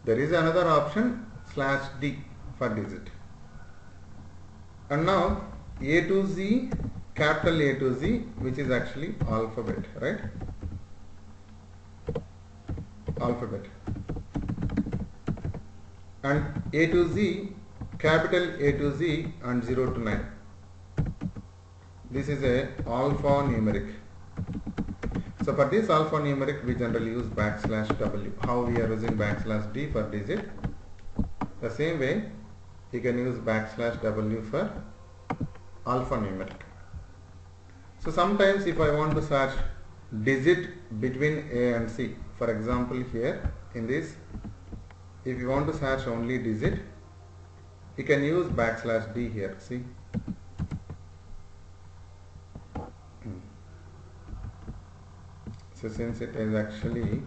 there is another option /D for digit. And now A to Z, capital A to Z, which is actually alphabet, right? Alphabet. And A to Z, capital A to Z and 0 to 9. This is a alphanumeric. So for this alphanumeric, we generally use \W. How we are using \D for digit? The same way, you can use \W for alphanumeric. So sometimes if I want to search digit between A and C, for example here in this, if you want to search only digit, you can use \D here. See. So since it is actually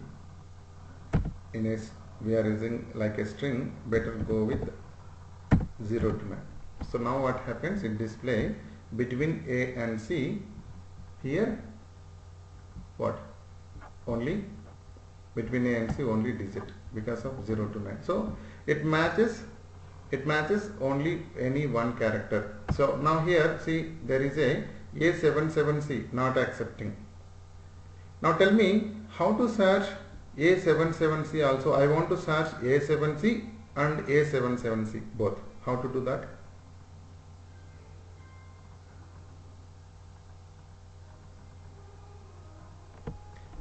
we are using like a string, better go with 0 to 9. So now what happens, it display between A and C, here what? Only between A and C only digit because of 0 to 9. So it matches only any one character. So now here see there is a A77C not accepting. Now tell me how to search A77C also I want to search A7C and A77C both. How to do that?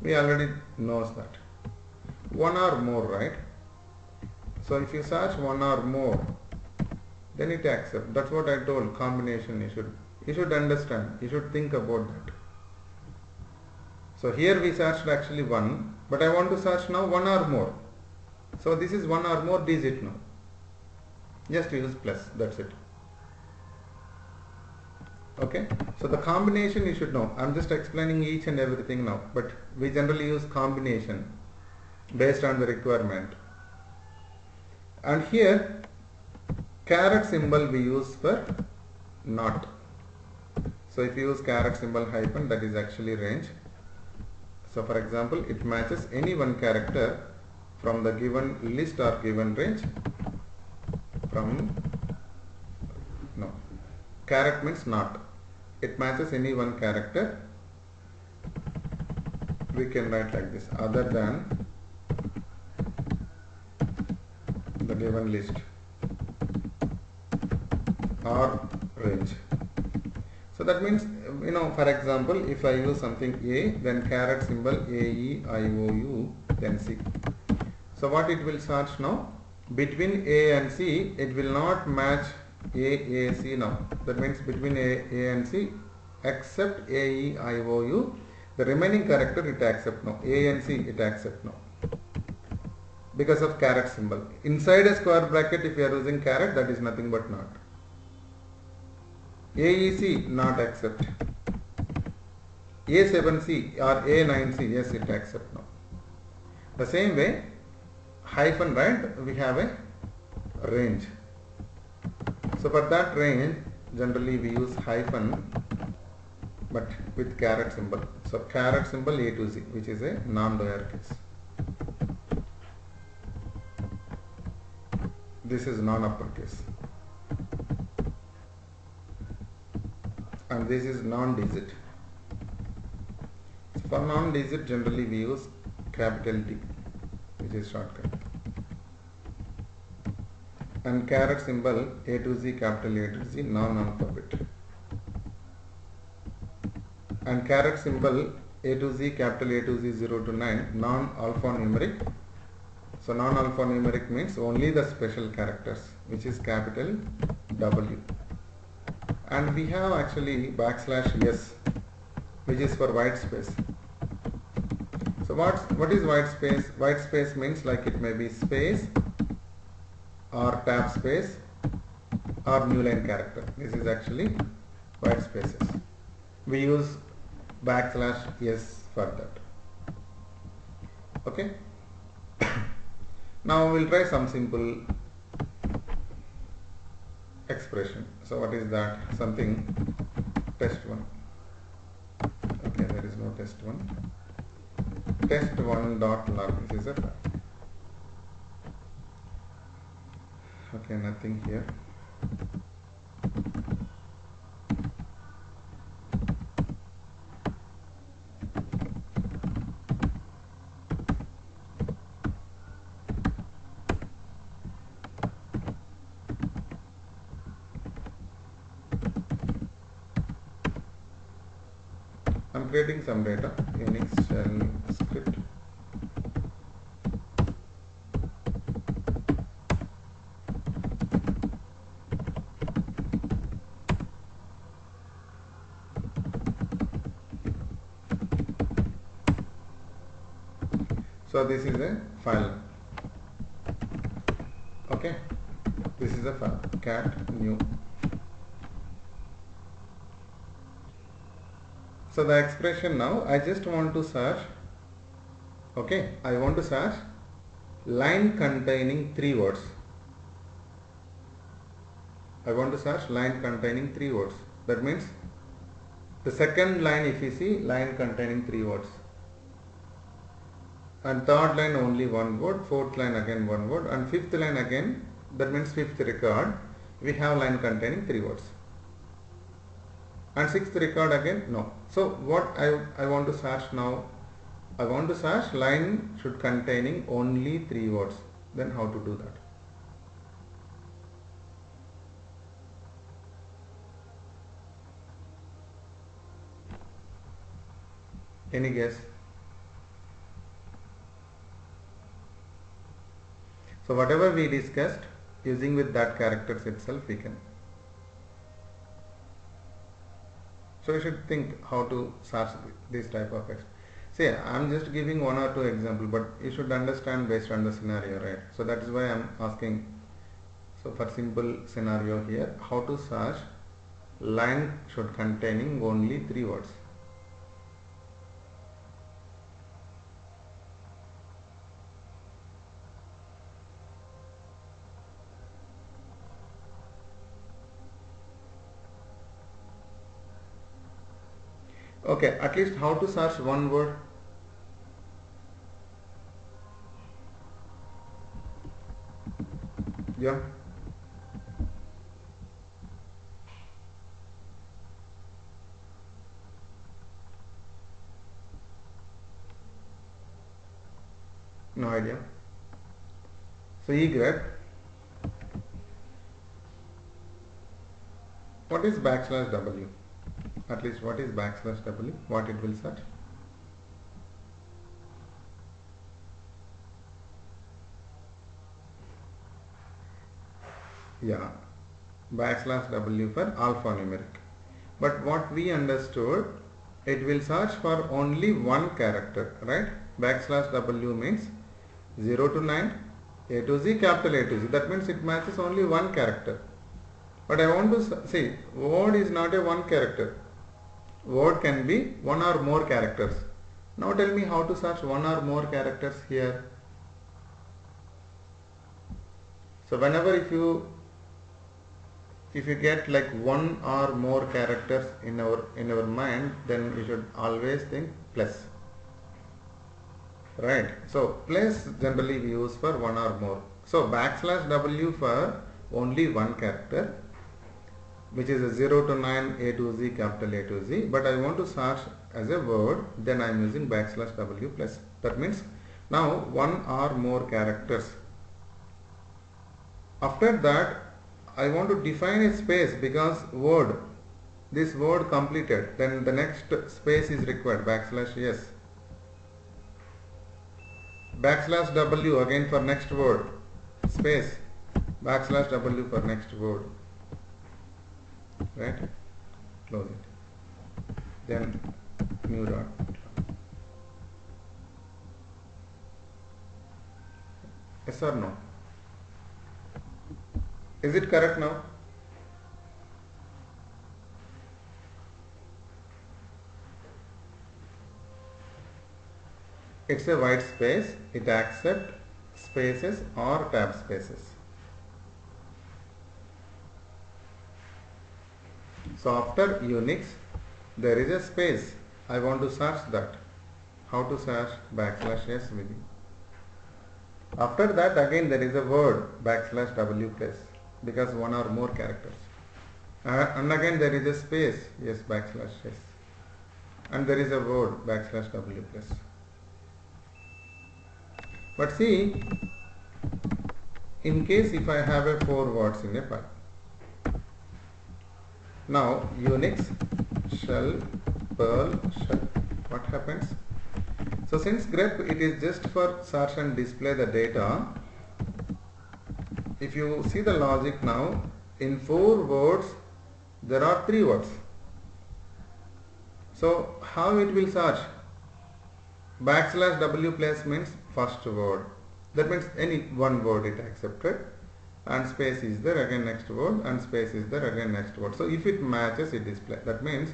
We already knows that. One or more, right? So if you search one or more, then it accepts. That's what I told, combination you should understand, you should think about that. So here we searched actually one, but I want to search now one or more. So this is one or more digit now. Just use plus, that's it. Okay, so the combination you should know. I'm just explaining each and everything now, but we generally use combination based on the requirement. And here caret symbol we use for not. So if you use caret symbol hyphen, that is actually range. So for example, it matches any one character from the given list or given range. Caret means not. It matches any one character. We can write like this, other than the given list or range. So that means, for example, if I use something A, then caret symbol AEIOU, then C. So what it will search now? Between A and C, it will not match AAC now. That means between A and C, except AEIOU, the remaining character it accept now. A and C it accept now, because of caret symbol. Inside a square bracket, if you are using caret, that is nothing but not. AEC not accept. A7C or A9C, yes, it accept now. The same way, hyphen, right, we have a range. So for that range, generally we use hyphen, but with caret symbol. So caret symbol A to Z, which is a non-lowercase. This is non-uppercase. And this is non-digit. For non-digit, generally we use capital D, which is shortcut. And caret symbol A to Z, capital A to Z, non-alphabet. And caret symbol A to Z, capital A to Z, 0 to 9, non-alphanumeric. So non-alphanumeric means only the special characters, which is capital W. And we have actually \S, which is for white space. So what is white space? White space means like it may be space or tab space or new line character. This is actually white spaces. We use \S for that. Okay. Now we'll try some simple expression. So what is that? Something test1. Okay, there is no test1. Test1.log. This is a file. Okay, nothing here. I'm creating some data, Unix shell script. So this is a file. Okay, this is a file, cat new. So the expression now, I just want to search, okay, I want to search line containing 3 words. I want to search line containing 3 words. That means the second line, if you see, line containing 3 words. And third line only 1 word, fourth line again 1 word, and fifth line again, that means fifth record, we have line containing 3 words. And sixth record again, no. So what I want to search now, I want to search line should containing only 3 words. Then how to do that? Any guess? So whatever we discussed, using with that characters itself we can. So you should think how to search this type of text. See, I am just giving 1 or 2 examples, but you should understand based on the scenario, right? So that is why I am asking. So for simple scenario here, how to search line should containing only 3 words. Okay, at least how to search one word? Yeah. No idea. So egrep. What is backslash W? At least what is backslash W? What it will search? Yeah, backslash W for alphanumeric. But what we understood, it will search for only one character, right? Backslash W means 0 to 9, A to Z, capital A to Z. That means it matches only one character. But I want to see, word is not a one character. Word can be one or more characters. Now tell me how to search one or more characters here. So whenever if you get like one or more characters in our mind, then we should always think plus, right? So plus generally we use for one or more. So backslash W for only one character, which is a 0 to 9, A to Z, capital A to Z, but I want to search as a word, then I am using backslash W plus. That means now one or more characters. After that I want to define a space, because word, this word completed, then the next space is required, backslash S. Backslash W again for next word, space, backslash W for next word, right? Close it. Then new dot. Yes or no? Is it correct now? It's a white space. It accepts spaces or tab spaces. So after Unix, there is a space. I want to search that. How to search? Backslash S within. After that again there is a word, backslash W plus, because one or more characters. And again there is a space, yes, backslash S. And there is a word, backslash W plus. But see, in case if I have a 4 words in a file. Now Unix shell Perl shell. What happens? So since grep it is just for search and display the data, if you see the logic now, in 4 words there are 3 words. So how it will search? Backslash W plus means first word. That means any one word it accepted, and space is there, again next word, and space is there, again next word. So if it matches, it displays. That means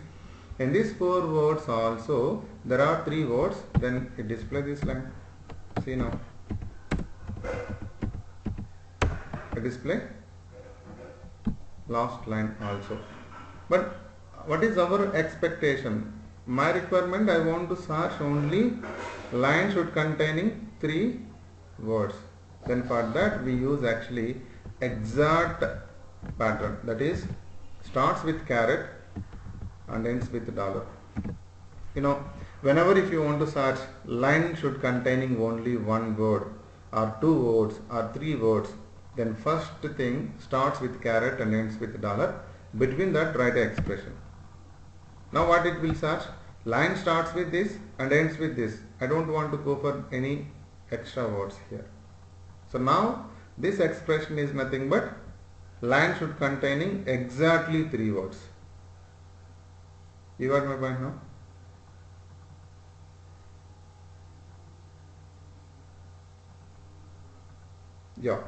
in these 4 words also there are 3 words, then it displays this line. See now, it display last line also. But what is our expectation? My requirement, I want to search only line should containing 3 words. Then for that we use actually exact pattern, that is starts with caret and ends with dollar. You know, Whenever if you want to search line should containing only one word or two words or three words, then first thing starts with caret and ends with dollar. Between that write an expression. Now what it will search? Line starts with this and ends with this. I don't want to go for any extra words here. So now this expression is nothing but line should containing exactly three words. You got my point now? Yeah.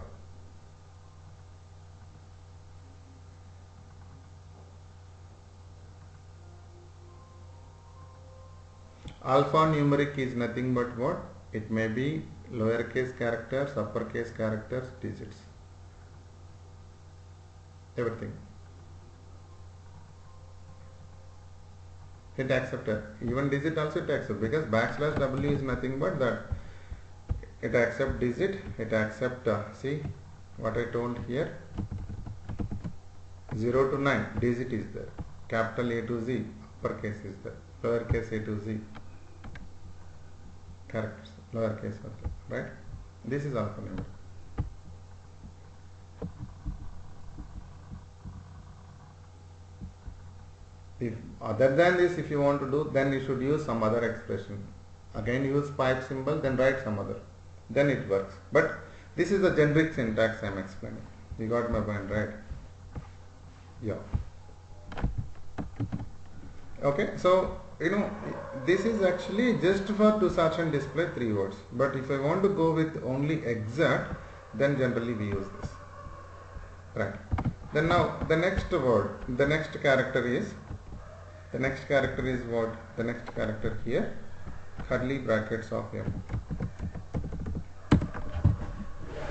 Alphanumeric is nothing but what? It may be lowercase characters, uppercase characters, digits. Everything. It accepted. Even digit also it accepts, because backslash W is nothing but that. It accept digit, it accept, see what I told here, 0 to 9, digit is there, capital A to Z, uppercase is there, lowercase a to Z, characters, lowercase also, right? This is alphanumeric. If other than this, if you want to do, then you should use some other expression. Again use pipe symbol, then write some other. Then it works. But this is the generic syntax I am explaining. You got my point, right? Yeah. Okay, so this is actually just for to search and display three words. But if I want to go with only exact, then generally we use this. Right. Then now the next word, the next character is what? The next character here, curly brackets of M.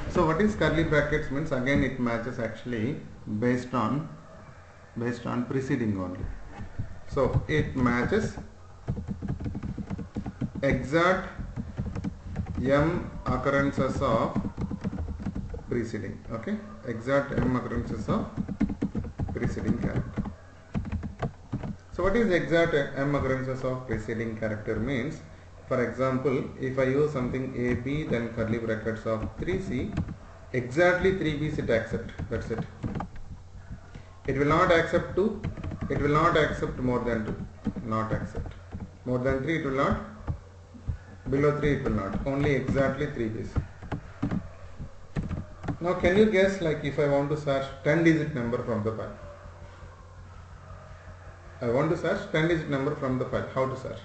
So what is curly brackets means? Again it matches actually based on preceding only. So it matches exact M occurrences of preceding. Okay, exact M occurrences of preceding character. So what is exact M occurrences of preceding character means? For example, if I use something AB, then curly brackets of 3C, exactly 3B's it accept. That's it. It will not accept 2. It will not accept more than 2. Not accept. More than 3 it will not. Below 3 it will not. Only exactly 3B's. Now can you guess, like if I want to search 10-digit number from the file? I want to search 10-digit number from the file. How to search?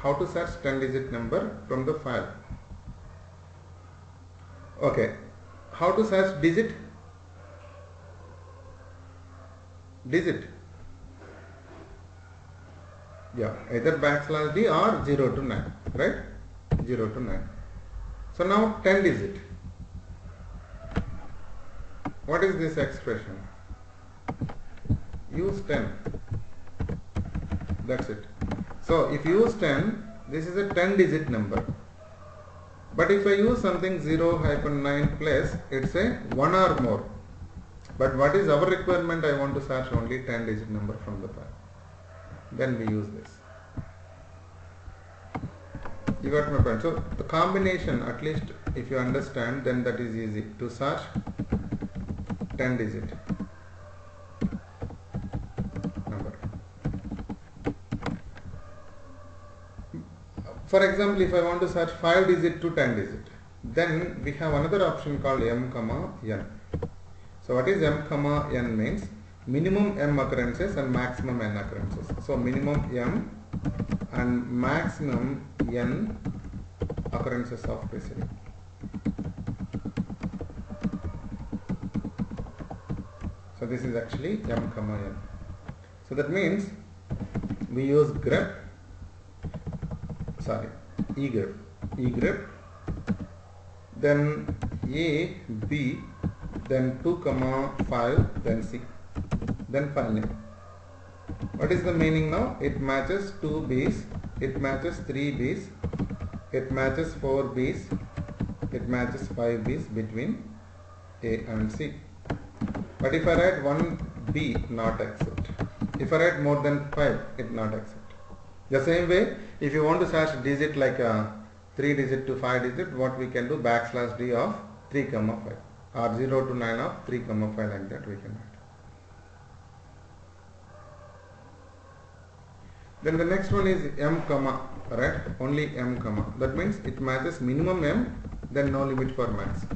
How to search 10-digit number from the file? Okay. How to search digit? Digit. Yeah, either backslash D or 0 to 9, right? 0 to 9. So now 10 digit. What is this expression? Use 10. That's it. So if you use 10, this is a 10-digit number. But if I use something 0-9 plus, it's a 1 or more. But what is our requirement? I want to search only 10-digit number from the file. Then we use this. You got my point. So the combination, at least if you understand, then that is easy to search 10-digit number. For example, if I want to search 5-digit to 10-digit, then we have another option called M, N. So what is M, N means? Minimum M occurrences and maximum N occurrences. So minimum M and maximum N occurrences of preceding. So this is actually M, N. So that means we use grep, egrep, then A, B, then 2, 5, then C, then file name. What is the meaning now? It matches 2 B's, it matches 3 B's, it matches 4 B's, it matches 5 B's between A and C. But if I write 1b, not accept. If I write more than 5, it not accept. The same way, if you want to search digit like a 3 digit to 5 digit, what we can do, \d of 3 comma 5 or 0 to 9 of 3 comma 5, like that we can write. Then the next one is m comma, right? Only m comma. That means it matches minimum m, then no limit for max.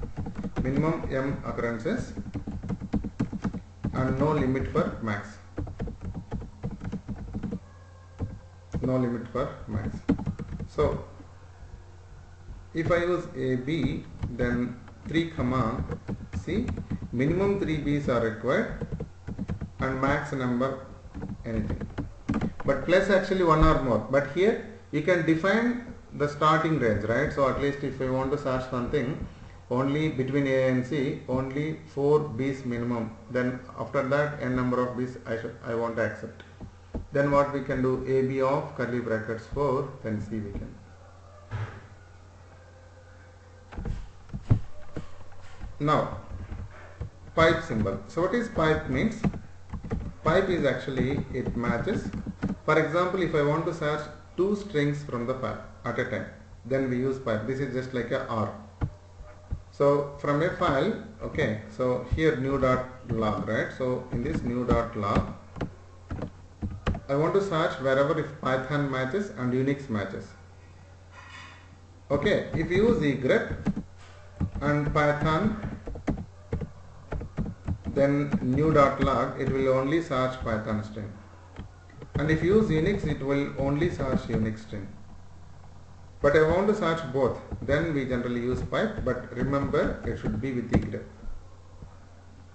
Minimum m occurrences and no limit for max. No limit for max. So if I use a b, then 3 comma, see, minimum 3 b's are required and max number anything. But plus actually one or more. But here you can define the starting range, right? So at least if I want to search something only between A and C, only 4 b's minimum. Then after that n number of b's I want to accept. Then what we can do, AB of curly brackets 4, then C we can. Now pipe symbol. So what is pipe means? Pipe is actually, it matches. For example, if I want to search 2 strings from the file at a time, then we use pipe. This is just like a R. So from a file, okay, so here new.log, right? So in this new.log, I want to search wherever if Python matches and Unix matches. Okay, if you use egrep and Python, then new.log, it will only search Python string. And if you use Unix, it will only search Unix string. But I want to search both, then we generally use pipe, but remember it should be with egrep.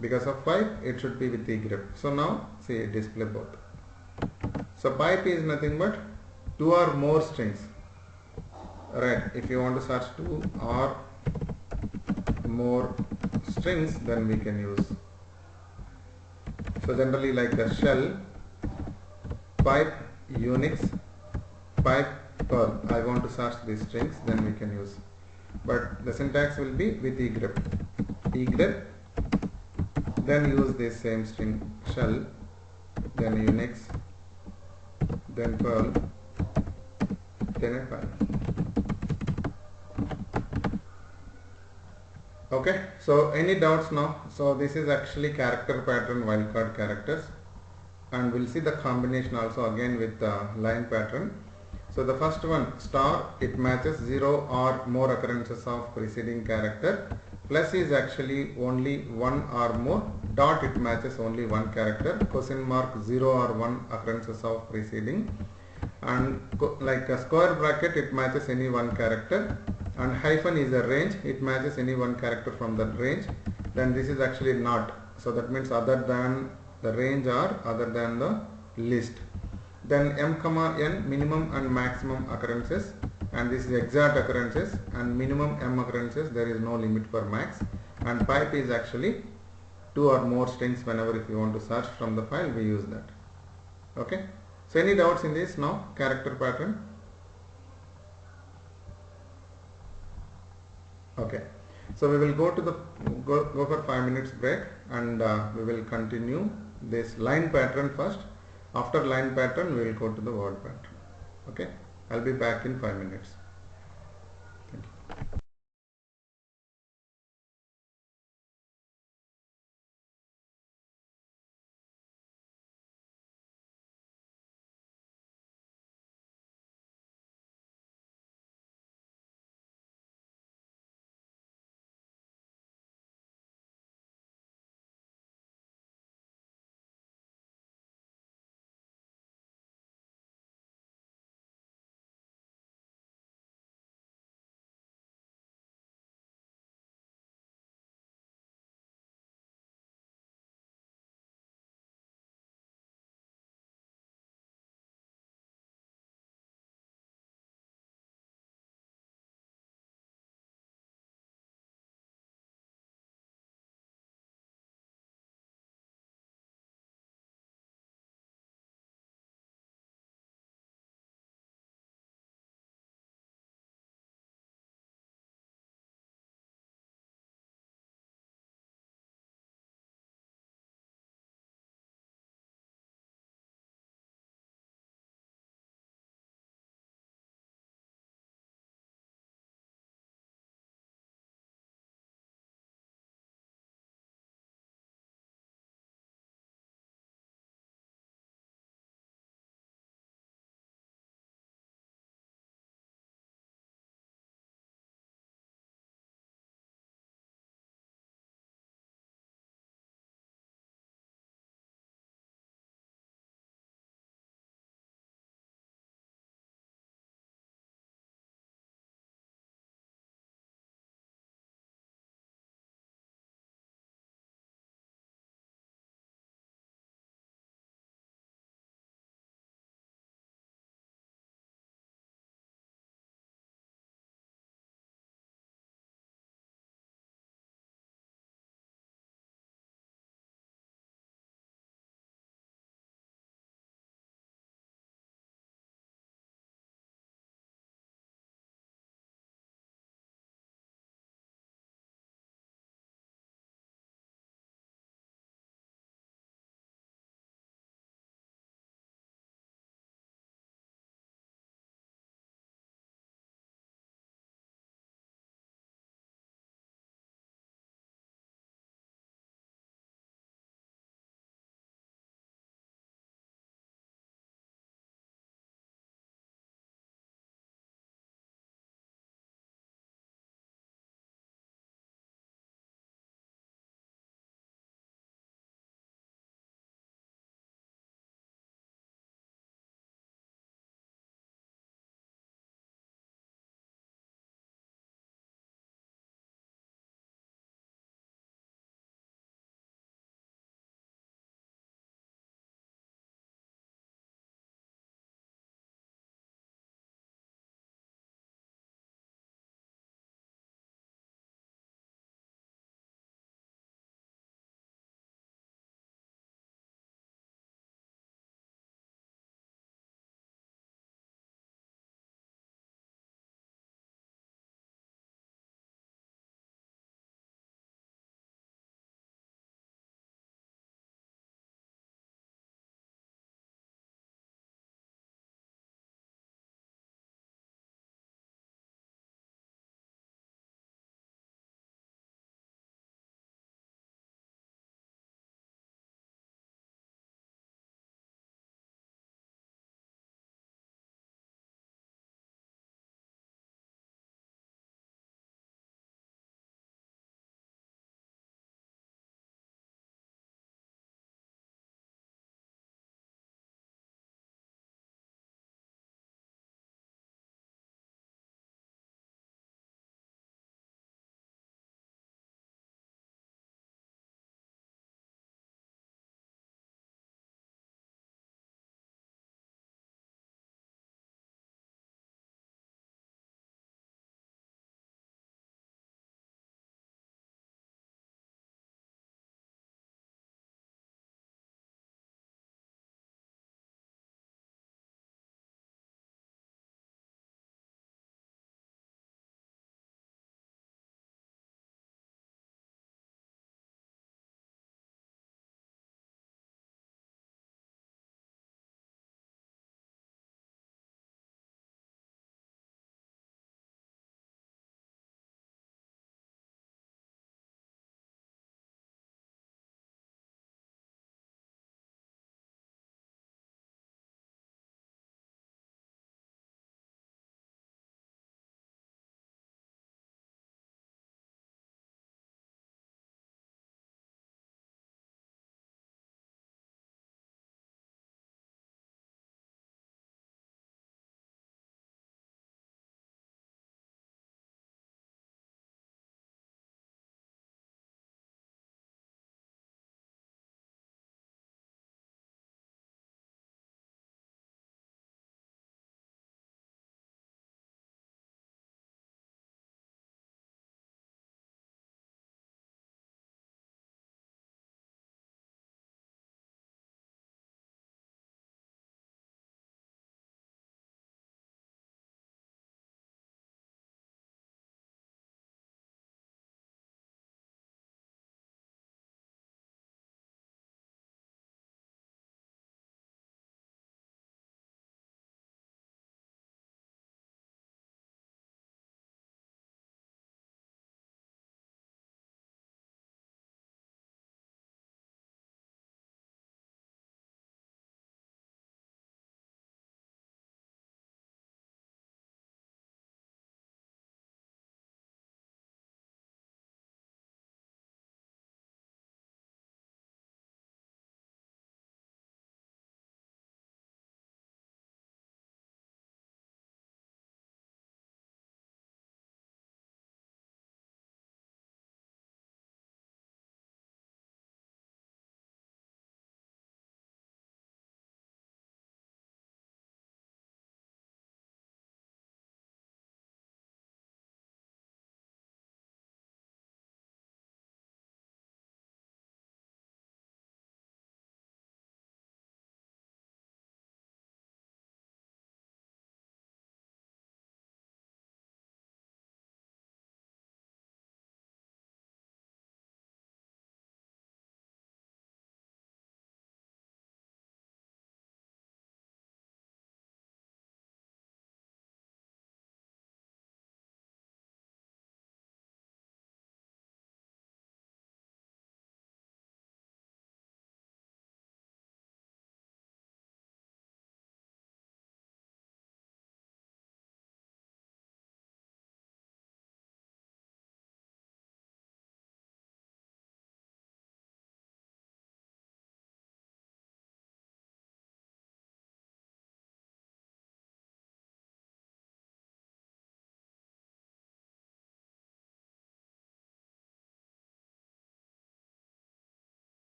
Because of pipe, it should be with egrep. So now, see, display both. So pipe is nothing but 2 or more strings. Right, if you want to search 2 or more strings, then we can use. So generally like the shell, pipe, Unix, pipe, Perl. I want to search these strings, then we can use. But the syntax will be with egrep. Egrep, then use this same string shell, then Unix, then Perl, then a file. Okay, so any doubts now? So this is actually character pattern wildcard characters, and we'll see the combination also again with the line pattern. So the first one, star, it matches 0 or more occurrences of preceding character. Plus is actually only 1 or more. Dot, it matches only one character. Question mark, 0 or 1 occurrences of preceding. And like a square bracket, it matches any one character. And hyphen is a range, it matches any one character from that range. Then this is actually not. So that means other than the range or other than the list. Then m comma n, minimum and maximum occurrences, and this is exact occurrences, and minimum m occurrences, there is no limit for max. And pipe is actually 2 or more strings. Whenever if you want to search from the file, we use that. Okay, so any doubts in this now, character pattern? Okay, so we will go to the go for 5 minutes break, and we will continue this line pattern first. After line pattern, we will go to the word pattern. Okay, I'll be back in 5 minutes. Thank you.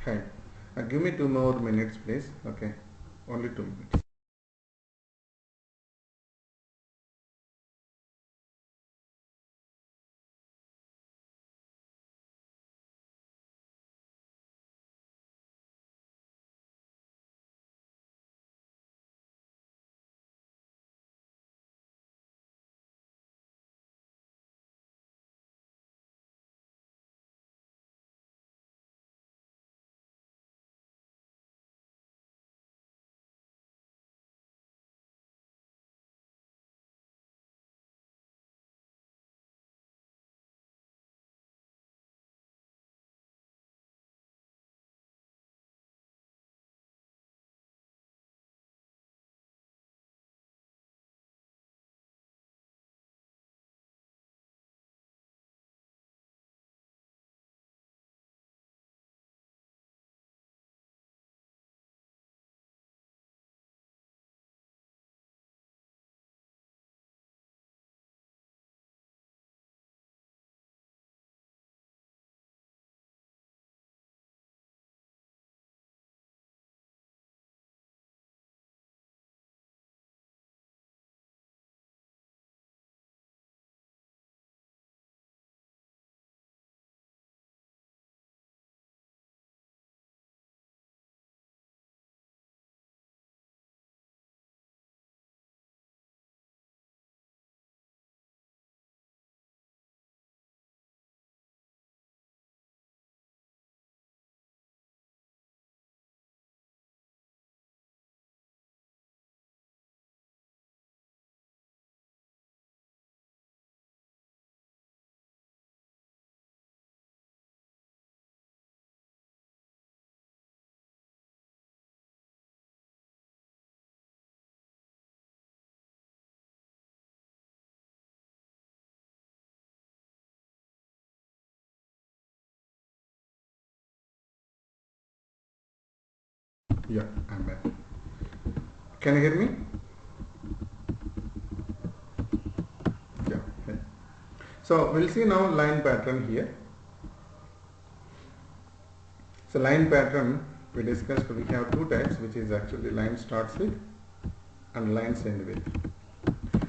head. Give me 2 more minutes please. Okay, only 2 minutes. Yeah, I'm back. Can you hear me? Yeah. Okay. So we'll see now line pattern here. So line pattern we discussed, we have two types, which is actually line starts with and lines end with.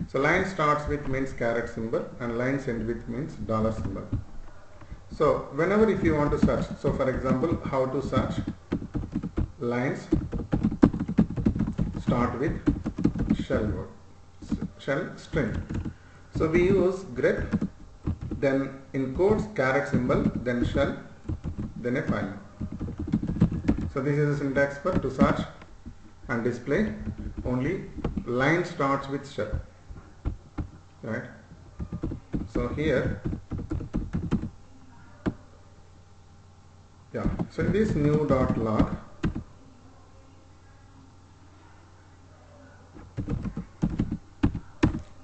So line starts with means caret symbol and lines end with means dollar symbol. So whenever if you want to search, so for example, how to search lines start with shell word, shell string. So we use grep, then in quotes caret symbol, then shell, then a file. So this is the syntax for to search and display only line starts with shell, right? So here, yeah, so in this new dot log,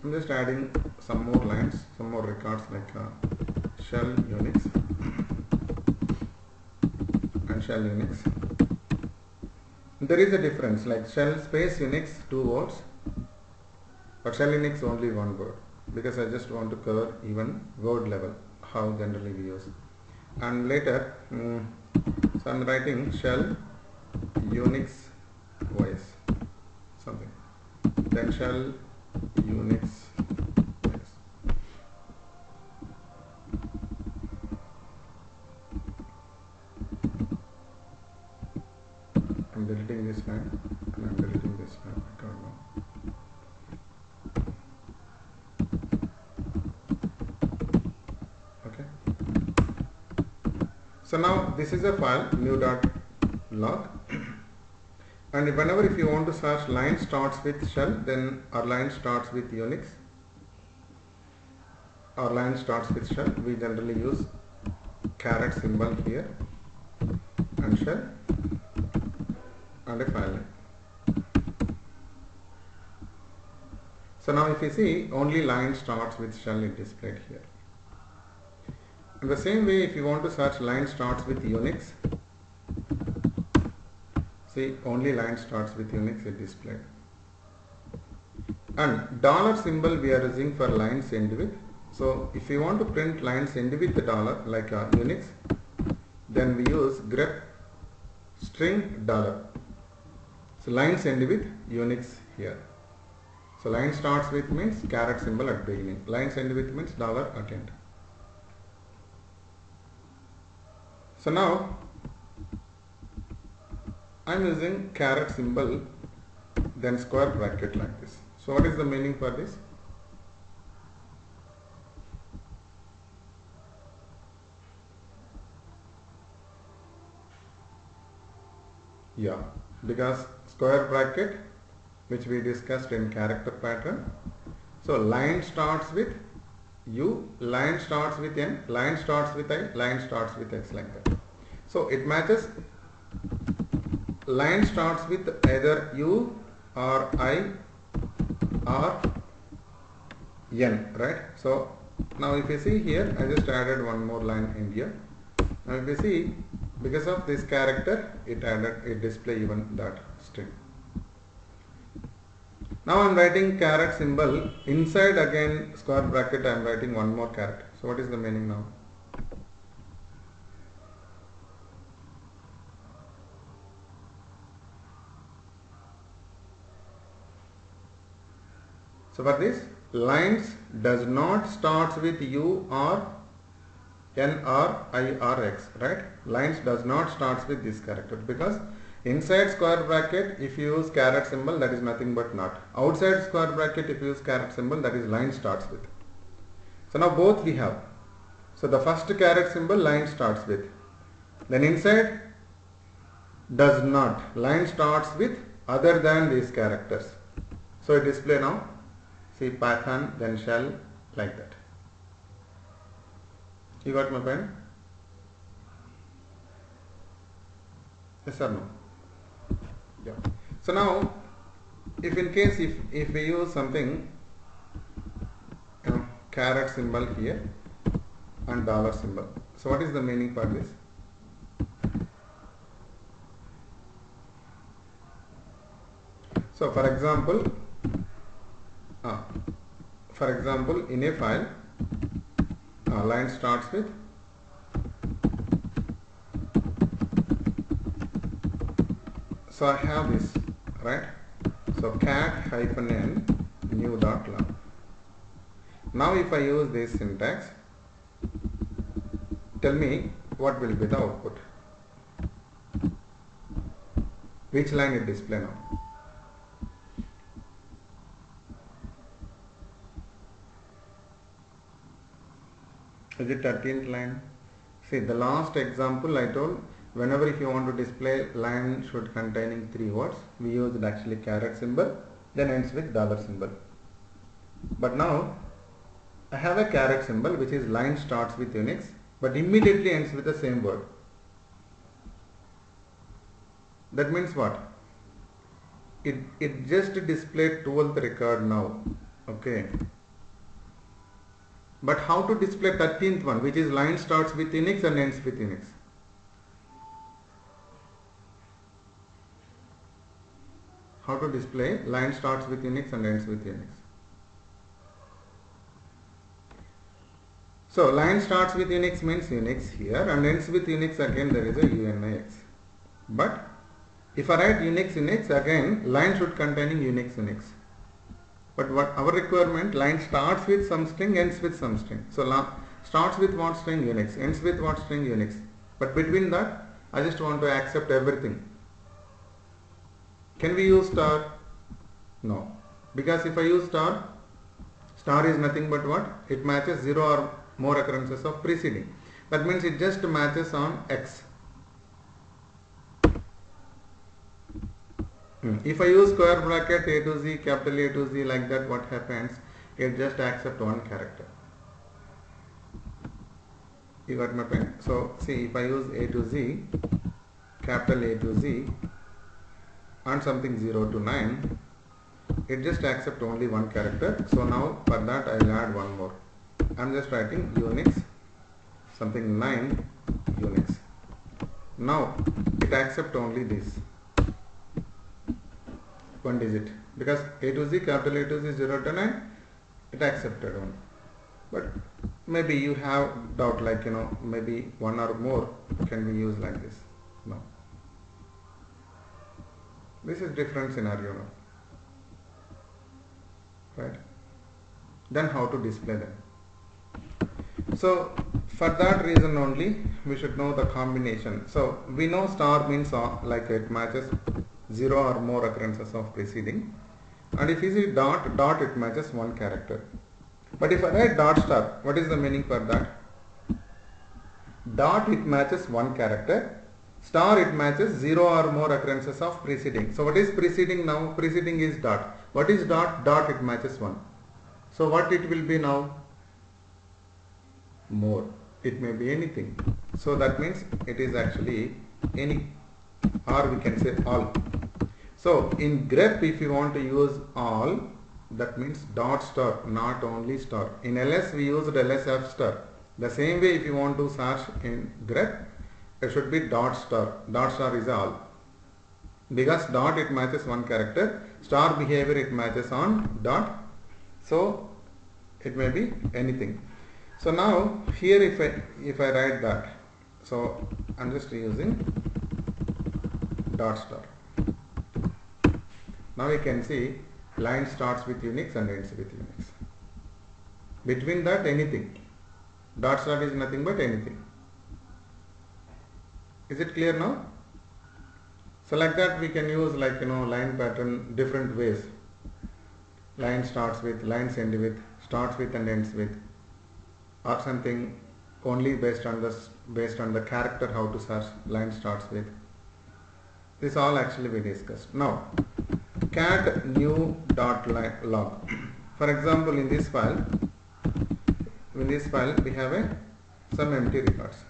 I'm just adding some more lines, some more records like shell Unix and shell Unix. There is a difference, like shell space Unix 2 words, but shell Unix only 1 word, because I just want to cover even word level how generally we use. And later, so I'm writing shell Unix OS something, then shell Unix OS. I'm deleting this line and I'm deleting this line. I don't know. Okay. So now this is a file new.log, and whenever if you want to search line starts with shell, then our line starts with Unix, our line starts with shell, we generally use caret symbol here and shell and a file name. So now if you see, only line starts with shell is displayed here. In the same way, if you want to search line starts with Unix, see, only line starts with Unix is displayed. And dollar symbol we are using for lines end with. So if you want to print lines end with the dollar like Unix, then we use grep string dollar. So lines end with Unix here. So line starts with means caret symbol at beginning. Lines end with means dollar at end. So now I am using caret symbol then square bracket like this. So what is the meaning for this? Yeah, because square bracket which we discussed in character pattern. So line starts with U, line starts with N, line starts with I, line starts with X like that. So it matches line starts with either U or I or N, right? So now if you see here, I just added one more line in here. Now if you see, because of this character, it display even that string. Now I am writing caret symbol inside again square bracket. I am writing one more caret. So what is the meaning now? So for this, lines does not starts with U or N or I or X, right? Lines does not starts with this character, because inside square bracket if you use caret symbol, that is nothing but not. Outside square bracket if you use caret symbol, that is line starts with. So now both we have. So the first caret symbol line starts with. Then inside does not. Line starts with other than these characters. So it display now. See Python, then shell, like that. You got my point? Yes or no? Yeah. So now, if in case if we use something, caret symbol here and dollar symbol. So what is the meaning for this? So for example, in a file, line starts with so I have this, right? So cat -n new.log. Now if I use this syntax, tell me what will be the output. Which line it display now? Is it 13th line? See, the last example I told, whenever if you want to display line should containing 3 words, we used actually caret symbol, then ends with dollar symbol. But now I have a caret symbol which is line starts with Unix but immediately ends with the same word. That means what? It just displayed 12th record now. Okay. But how to display 13th one, which is line starts with Unix and ends with Unix? How to display line starts with Unix and ends with Unix? So line starts with Unix means Unix here, and ends with Unix, again there is a UNIX. But if I write Unix again, line should containing Unix. But what our requirement, line starts with some string, ends with some string. So starts with what string? Unix. Ends with what string? Unix. But between that, I just want to accept everything. Can we use star? No. Because if I use star is nothing but what? It matches 0 or more occurrences of preceding. That means it just matches on X. If I use square bracket A to Z, capital A to Z, like that, what happens? It just accepts one character. You got my point? So see, if I use A to Z, capital A to Z, and something 0 to 9, it just accepts only one character. So now for that I will add one more. I am just writing Unix, something 9 Unix. Now it accepts only this one digit, because A to Z, capital A to Z, 0 to 9, it accepted one. But maybe you have doubt, like maybe one or more can be used like this. No. This is different scenario now, right? Then how to display them? So for that reason only we should know the combination. So we know star means like it matches 0 or more occurrences of preceding, and if you see dot, dot it matches one character. But if I write dot star, what is the meaning for that? Dot it matches one character, star it matches 0 or more occurrences of preceding. So what is preceding now? Preceding is dot. What is dot? Dot it matches 1. So what it will be now? More. It may be anything. So that means it is actually any, or we can say all. So in grep if you want to use all, that means dot star, not only star. In ls we used lsf star. The same way if you want to search in grep, it should be dot star. Dot star is all. Because dot it matches one character, star behavior it matches on dot. So it may be anything. So now here if I write that, so I'm just using dot star. Now you can see line starts with Unix and ends with Unix. Between that anything. Dot star is nothing but anything. Is it clear now? So like that we can use like line pattern different ways. Line starts with, lines end with, starts with and ends with, or something only based on the character how to search line starts with. This all actually we discussed. Now cat new dot log. For example, in this file we have some empty records.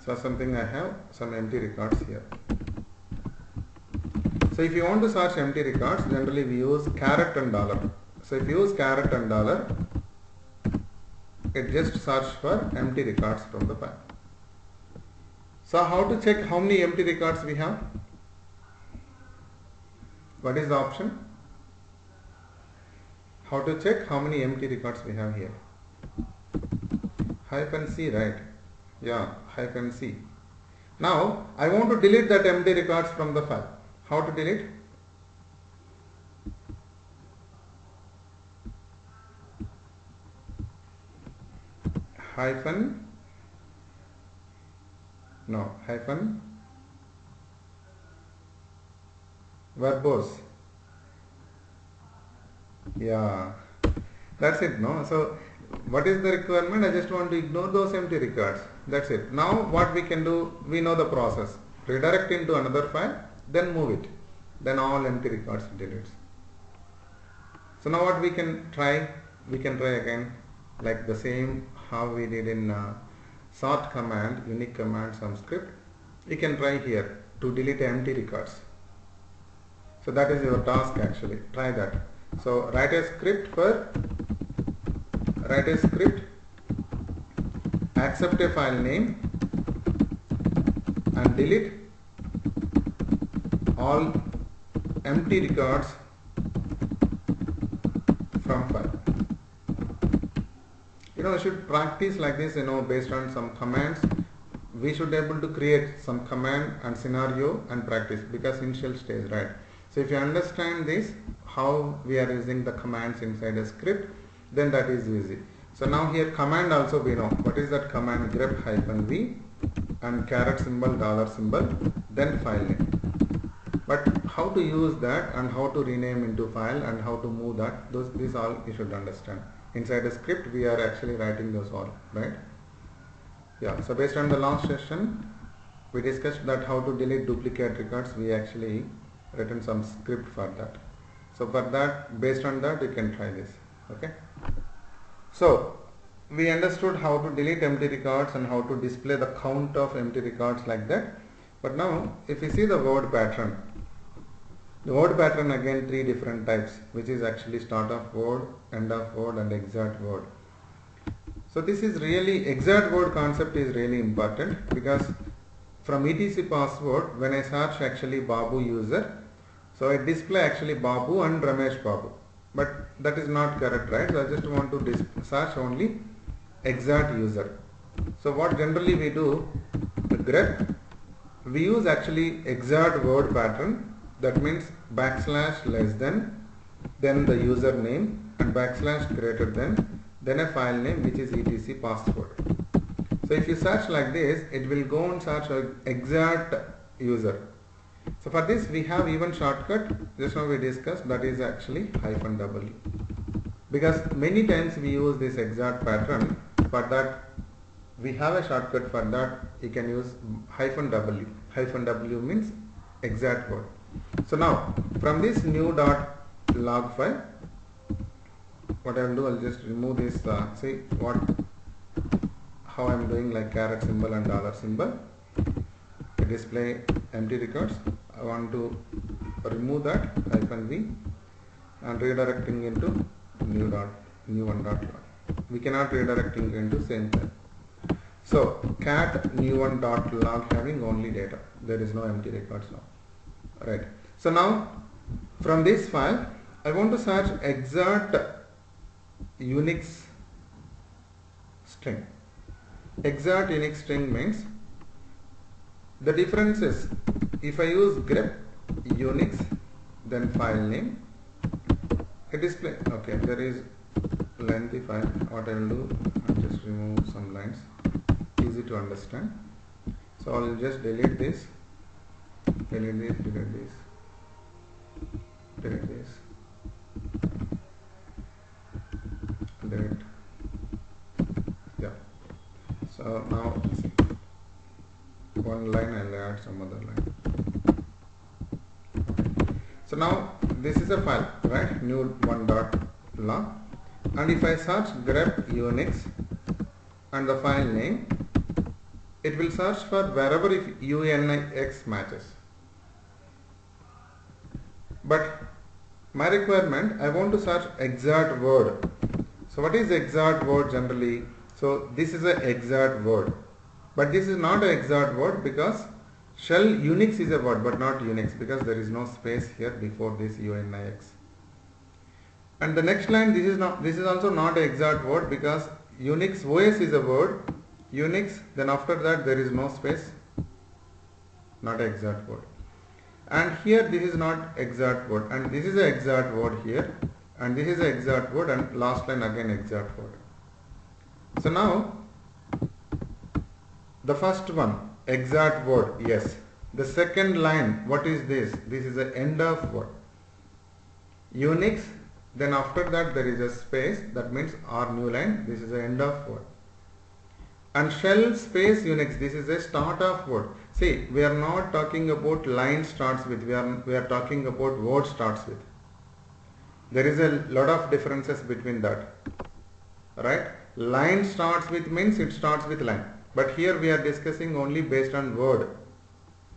So something I have some empty records here. So if you want to search empty records, generally we use caret and dollar. So if you use caret and dollar, it just search for empty records from the file. So how to check how many empty records we have? What is the option? How to check how many empty records we have here? -C, right? Yeah, -C. Now I want to delete that empty records from the file. How to delete? Verbose. Yeah, that's it. No, so what is the requirement? I just want to ignore those empty records. That's it. Now what we can do, we know the process. Redirect into another file, then move it. Then all empty records deletes. So now what we can try? We can try again like the same how we did in sort command, unique command, some script. We can try here to delete empty records. So that is your task actually. Try that. So write a script, accept a file name and delete all empty records from file. You should practice like this, based on some commands. We should be able to create some command and scenario and practice, because initial stage, right? So if you understand this, how we are using the commands inside a script, then that is easy. So now here command also we know. What is that command? Grep -v and caret symbol, dollar symbol, then file name. But how to use that and how to rename into file and how to move that, these all you should understand. Inside a script we are actually writing those all, right? Yeah, so based on the last session we discussed that how to delete duplicate records. We actually written some script for that. So for that, based on that you can try this. Okay. So we understood how to delete empty records and how to display the count of empty records like that. But now if you see the word pattern, the word pattern again 3 different types, which is actually start of word, end of word and exact word. So this is really, exact word concept is really important, because from etc password when I search actually Babu user, so it display actually Babu and Ramesh Babu, but that is not correct, right? So I just want to search only exact user. So what generally we do, the grep we use actually exact word pattern, that means backslash less than, then the username, and backslash greater than, then a file name which is etc password. So if you search like this, it will go and search exact user. So for this we have even shortcut, just now we discussed, that is actually -w. Because many times we use this exact pattern, for that we have a shortcut for that, you can use -w. -w means exact word. So now from this new .log file, what I will do, I will just remove this, see how I am doing, like caret symbol and dollar symbol to display empty records. I want to remove that -v and redirecting into new one .log. We cannot redirecting into same thing. So cat new one .log having only data, there is no empty records now, right? So now from this file I want to search exact Unix string. Exact Unix string means, the difference is, if I use grep Unix then file name, it display, okay, there is lengthy file. What I will do, I'll just remove some lines, easy to understand. So I will just delete this, delete this, delete this, delete this, delete, yeah. So now one line, I will add some other line. So now this is a file, right, new one .log, and if I search grep Unix and the file name, it will search for wherever if UNIX matches. But my requirement, I want to search exact word. So what is exact word generally? So this is an exact word, but this is not an exact word because shell Unix is a word but not Unix, because there is no space here before this UNIX. And the next line, this is also not an exact word because Unix OS is a word, Unix, then after that there is no space, not an exact word. And here this is not exact word, and this is an exact word here, and this is an exact word, and last line again exact word. So now the first one exact word, yes. The second line, what is this? This is the end of word. Unix, then after that there is a space, that means our new line, this is the end of word. And shell space Unix, this is a start of word. See, we are not talking about line starts with, we are talking about word starts with. There is a lot of differences between that, right? Line starts with means it starts with line, but here we are discussing only based on word.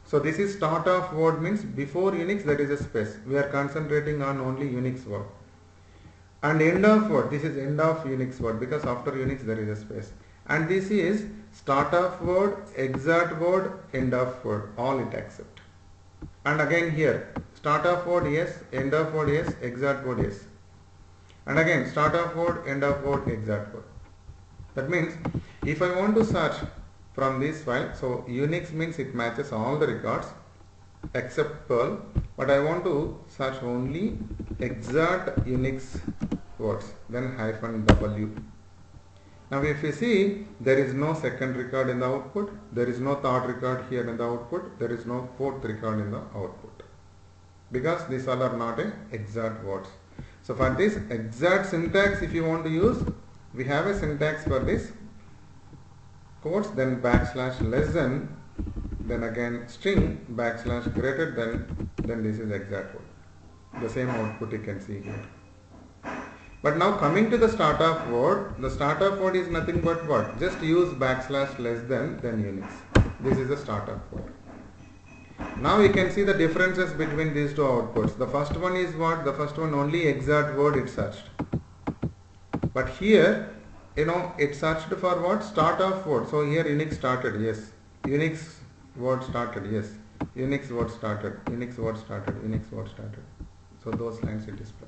So this is start of word means before Unix there is a space. We are concentrating on only Unix word. And end of word, this is end of Unix word because after Unix there is a space. And this is start of word, exact word, end of word, all it accept. And again here, start of word yes, end of word yes, exact word yes. And again start of word, end of word, exact word. That means if I want to search from this file, so Unix means it matches all the records except Perl, but I want to search only exact Unix words, then -w. Now if you see, there is no second record in the output, there is no third record here in the output, there is no fourth record in the output, because these all are not exact words. So for this exact syntax, if you want to use, we have a syntax for this, quotes, then backslash less than, then again string, backslash greater than, then this is exact word. The same output you can see here. But now coming to the start of word, the start of word is nothing but what? Just use backslash less than, then Unix. This is the start of word. Now you can see the differences between these two outputs. The first one is what? The first one only exact word it searched. But here, it searched for what? Start of word. So here Unix started, yes. Unix word started, yes. Unix word started, Unix word started, Unix word started. So those lines it display.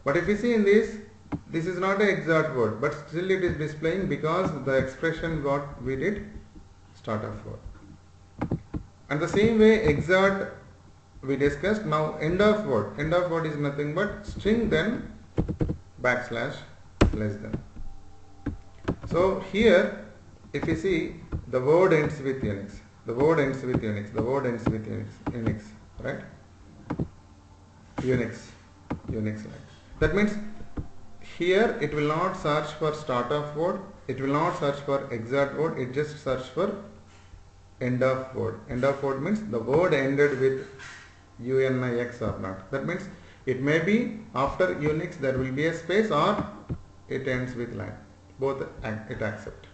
But if you see in this is not an exact word, but still it is displaying because the expression what we did, start of word. And the same way exert we discussed. Now end of word is nothing but string then backslash less than. So here if you see, the word ends with Unix, right? Unix like. That means here it will not search for start of word, it will not search for exert word, it just search for end of word. End of word means the word ended with UNIX or not. That means it may be after Unix there will be a space or it ends with line. Both it accept.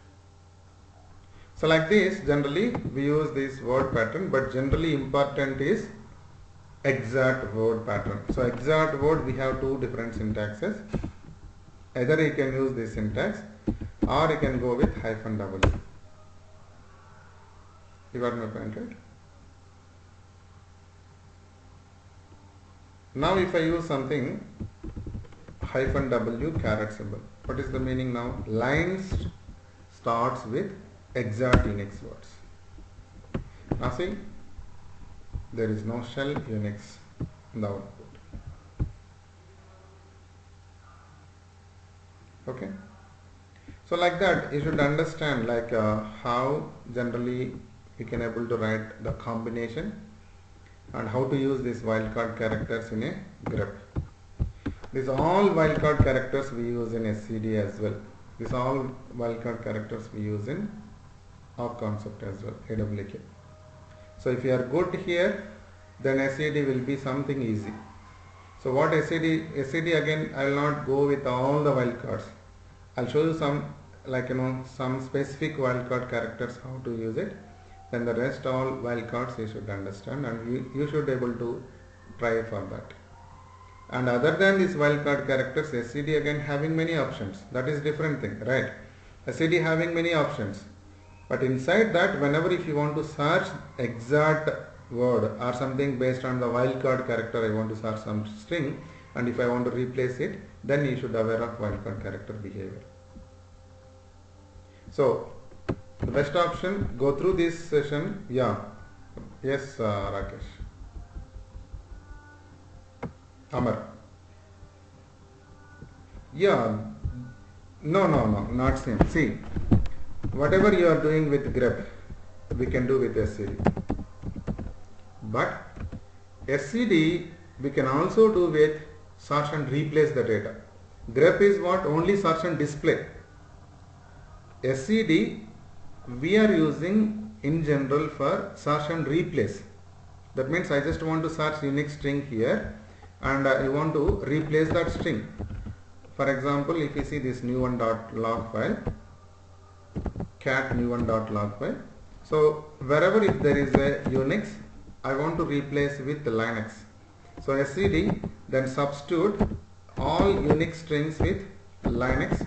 So like this generally we use this word pattern, but generally important is exert word pattern. So exert word we have two different syntaxes. Either you can use this syntax or you can go with -w. You got my point, right? Now if I use something -w caret symbol, what is the meaning now? Lines starts with exert Unix words. Now see, there is no shell Unix in the output. Okay. So like that you should understand like how generally you can able to write the combination and how to use these wildcard characters in a grep. These all wildcard characters we use in SCD as well. These all wildcard characters we use in our concept as well, AWK. So if you are good here, then SCD will be something easy. So what SCD again, I will not go with all the wildcards. I'll show you some some specific wildcard characters how to use it. Then the rest all wildcards you should understand, and you should able to try for that. And other than these wildcard characters, SCD again having many options. That is different thing, right? SCD having many options. But inside that, whenever if you want to search exact word or something based on the wildcard character, I want to search some string, and if I want to replace it, then you should aware of wildcard character behavior. So the best option, go through this session. Yeah. Yes, Rakesh. Amar. Yeah. No, not same. See, whatever you are doing with grep, we can do with SCD. But SCD we can also do with search and replace the data. Grep is what? Only search and display. SCD we are using in general for search and replace. That means I just want to search Unix string here and I want to replace that string. For example, if you see this new1.log file, cat new1.log file. So wherever if there is a Unix, I want to replace with Linux. So SCD then substitute all Unix strings with Linux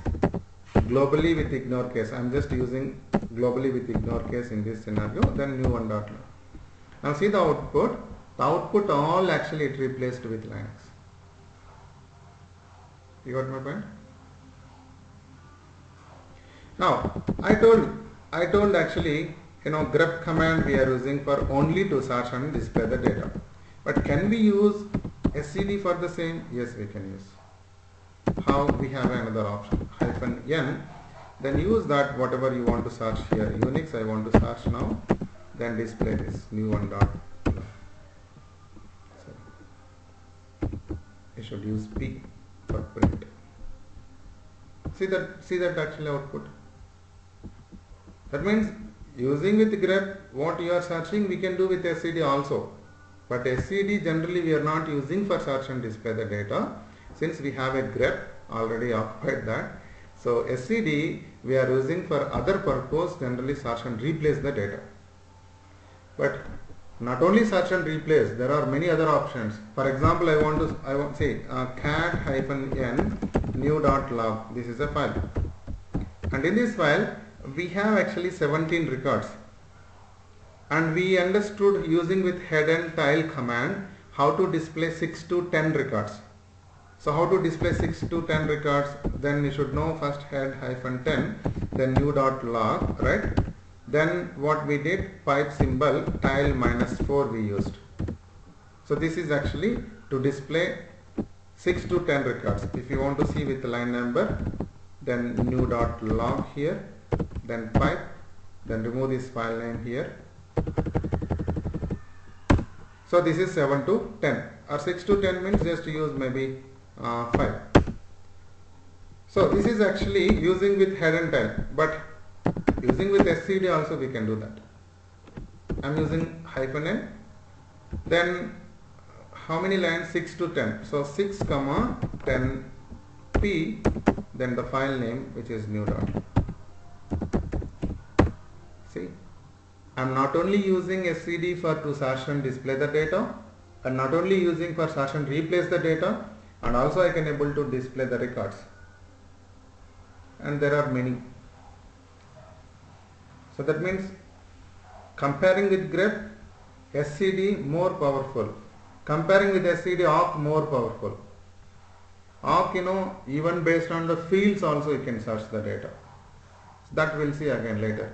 globally with ignore case. I am just using globally with ignore case in this scenario, then new1.log. Now see the output. The output all actually it replaced with Linux. You got my point? Now I told actually grep command we are using for only to search and display the data. But can we use SCD for the same? Yes, we can use. How? We have another option, -n. Then use that whatever you want to search here. Unix I want to search now. Then display this new1.log. So you should use P for print. See that actually output. That means using with grep what you are searching we can do with SCD also. But SCD generally we are not using for search and display the data, since we have a grep already occupied that. So SCD we are using for other purpose, generally search and replace the data. But not only search and replace, there are many other options. For example, I want to say cat-n new.log. This is a file, and in this file we have actually 17 records, and we understood using with head and tail command how to display 6 to 10 records. So how to display 6 to 10 records? Then you should know first head -10, then new.log, right? Then what we did, pipe symbol tile -4 we used. So this is actually to display 6 to 10 records. If you want to see with the line number, then new dot log here, then pipe, then remove this file name here. So this is 7 to 10 or 6 to 10 means just use maybe 5. So this is actually using with head and tail, but using with SCD also we can do that. I am using -n. Then how many lines? 6 to 10. So 6 comma 10 p, then the file name which is new dot. See, I am not only using SCD for to search and display the data, and not only using for search and replace the data, and also I can able to display the records. And there are many. So that means comparing with grep, SCD more powerful. Comparing with SCD, awk more powerful. Awk, even based on the fields also you can search the data. So that we'll see again later.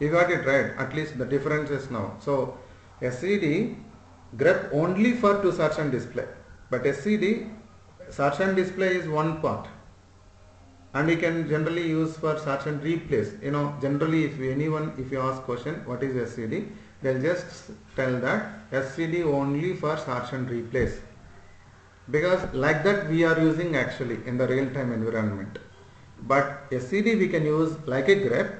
You got it right, at least the differences now. So SCD, grep only for to search and display, but SCD, search and display is one part, and we can generally use for search and replace. Generally if you ask question what is SCD, they'll just tell that SCD only for search and replace, because like that we are using actually in the real-time environment. But SCD we can use like a grep,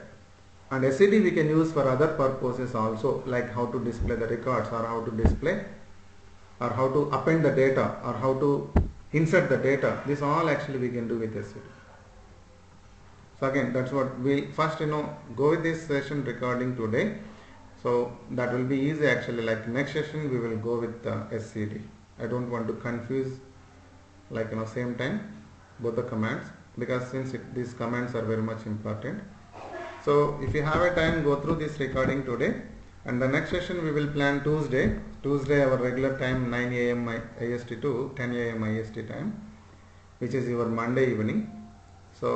and SCD we can use for other purposes also, like how to display the records, or how to display, or how to append the data, or how to insert the data. This all actually we can do with SCD. So again, that's what we'll first go with this session recording today. So that will be easy actually. Like next session we will go with SCD. I don't want to confuse same time both the commands, because since these commands are very much important. So if you have a time, go through this recording today, and the next session we will plan Tuesday. Tuesday our regular time 9 AM IST to 10 AM IST time, which is your Monday evening. So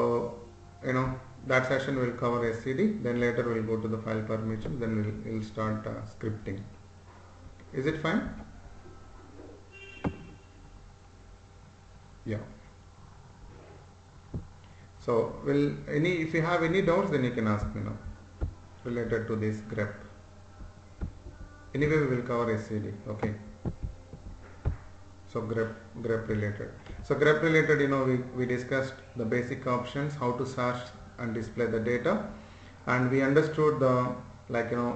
that session will cover SCD, then later we'll go to the file permission, then we'll start scripting. Is it fine? Yeah. So if you have any doubts, then you can ask me now related to this grep. Anyway we will cover SCD. Okay. So grep related. So grep related, we discussed the basic options, how to search and display the data, and we understood the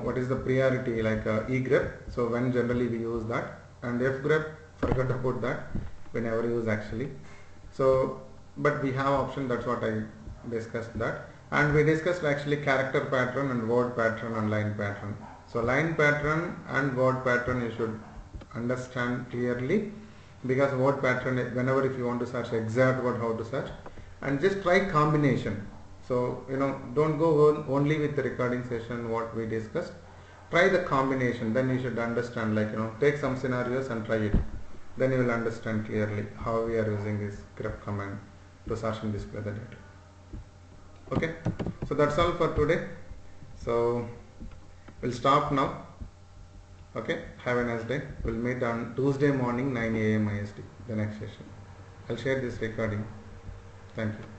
what is the priority, like egrep. So when generally we use that, and fgrep, forgot about that, we never use actually. So but we have option, that's what I discussed that. And we discussed actually character pattern and word pattern and line pattern. So line pattern and word pattern you should understand clearly, because word pattern, whenever if you want to search exact word, how to search, and just try combination. So don't go only with the recording session what we discussed, try the combination, then you should understand, take some scenarios and try it, then you will understand clearly how we are using this grep command to search and display the data. Okay, so that's all for today. So we'll stop now. Okay, have a nice day. We'll meet on Tuesday morning 9 AM IST, the next session. I'll share this recording. Thank you.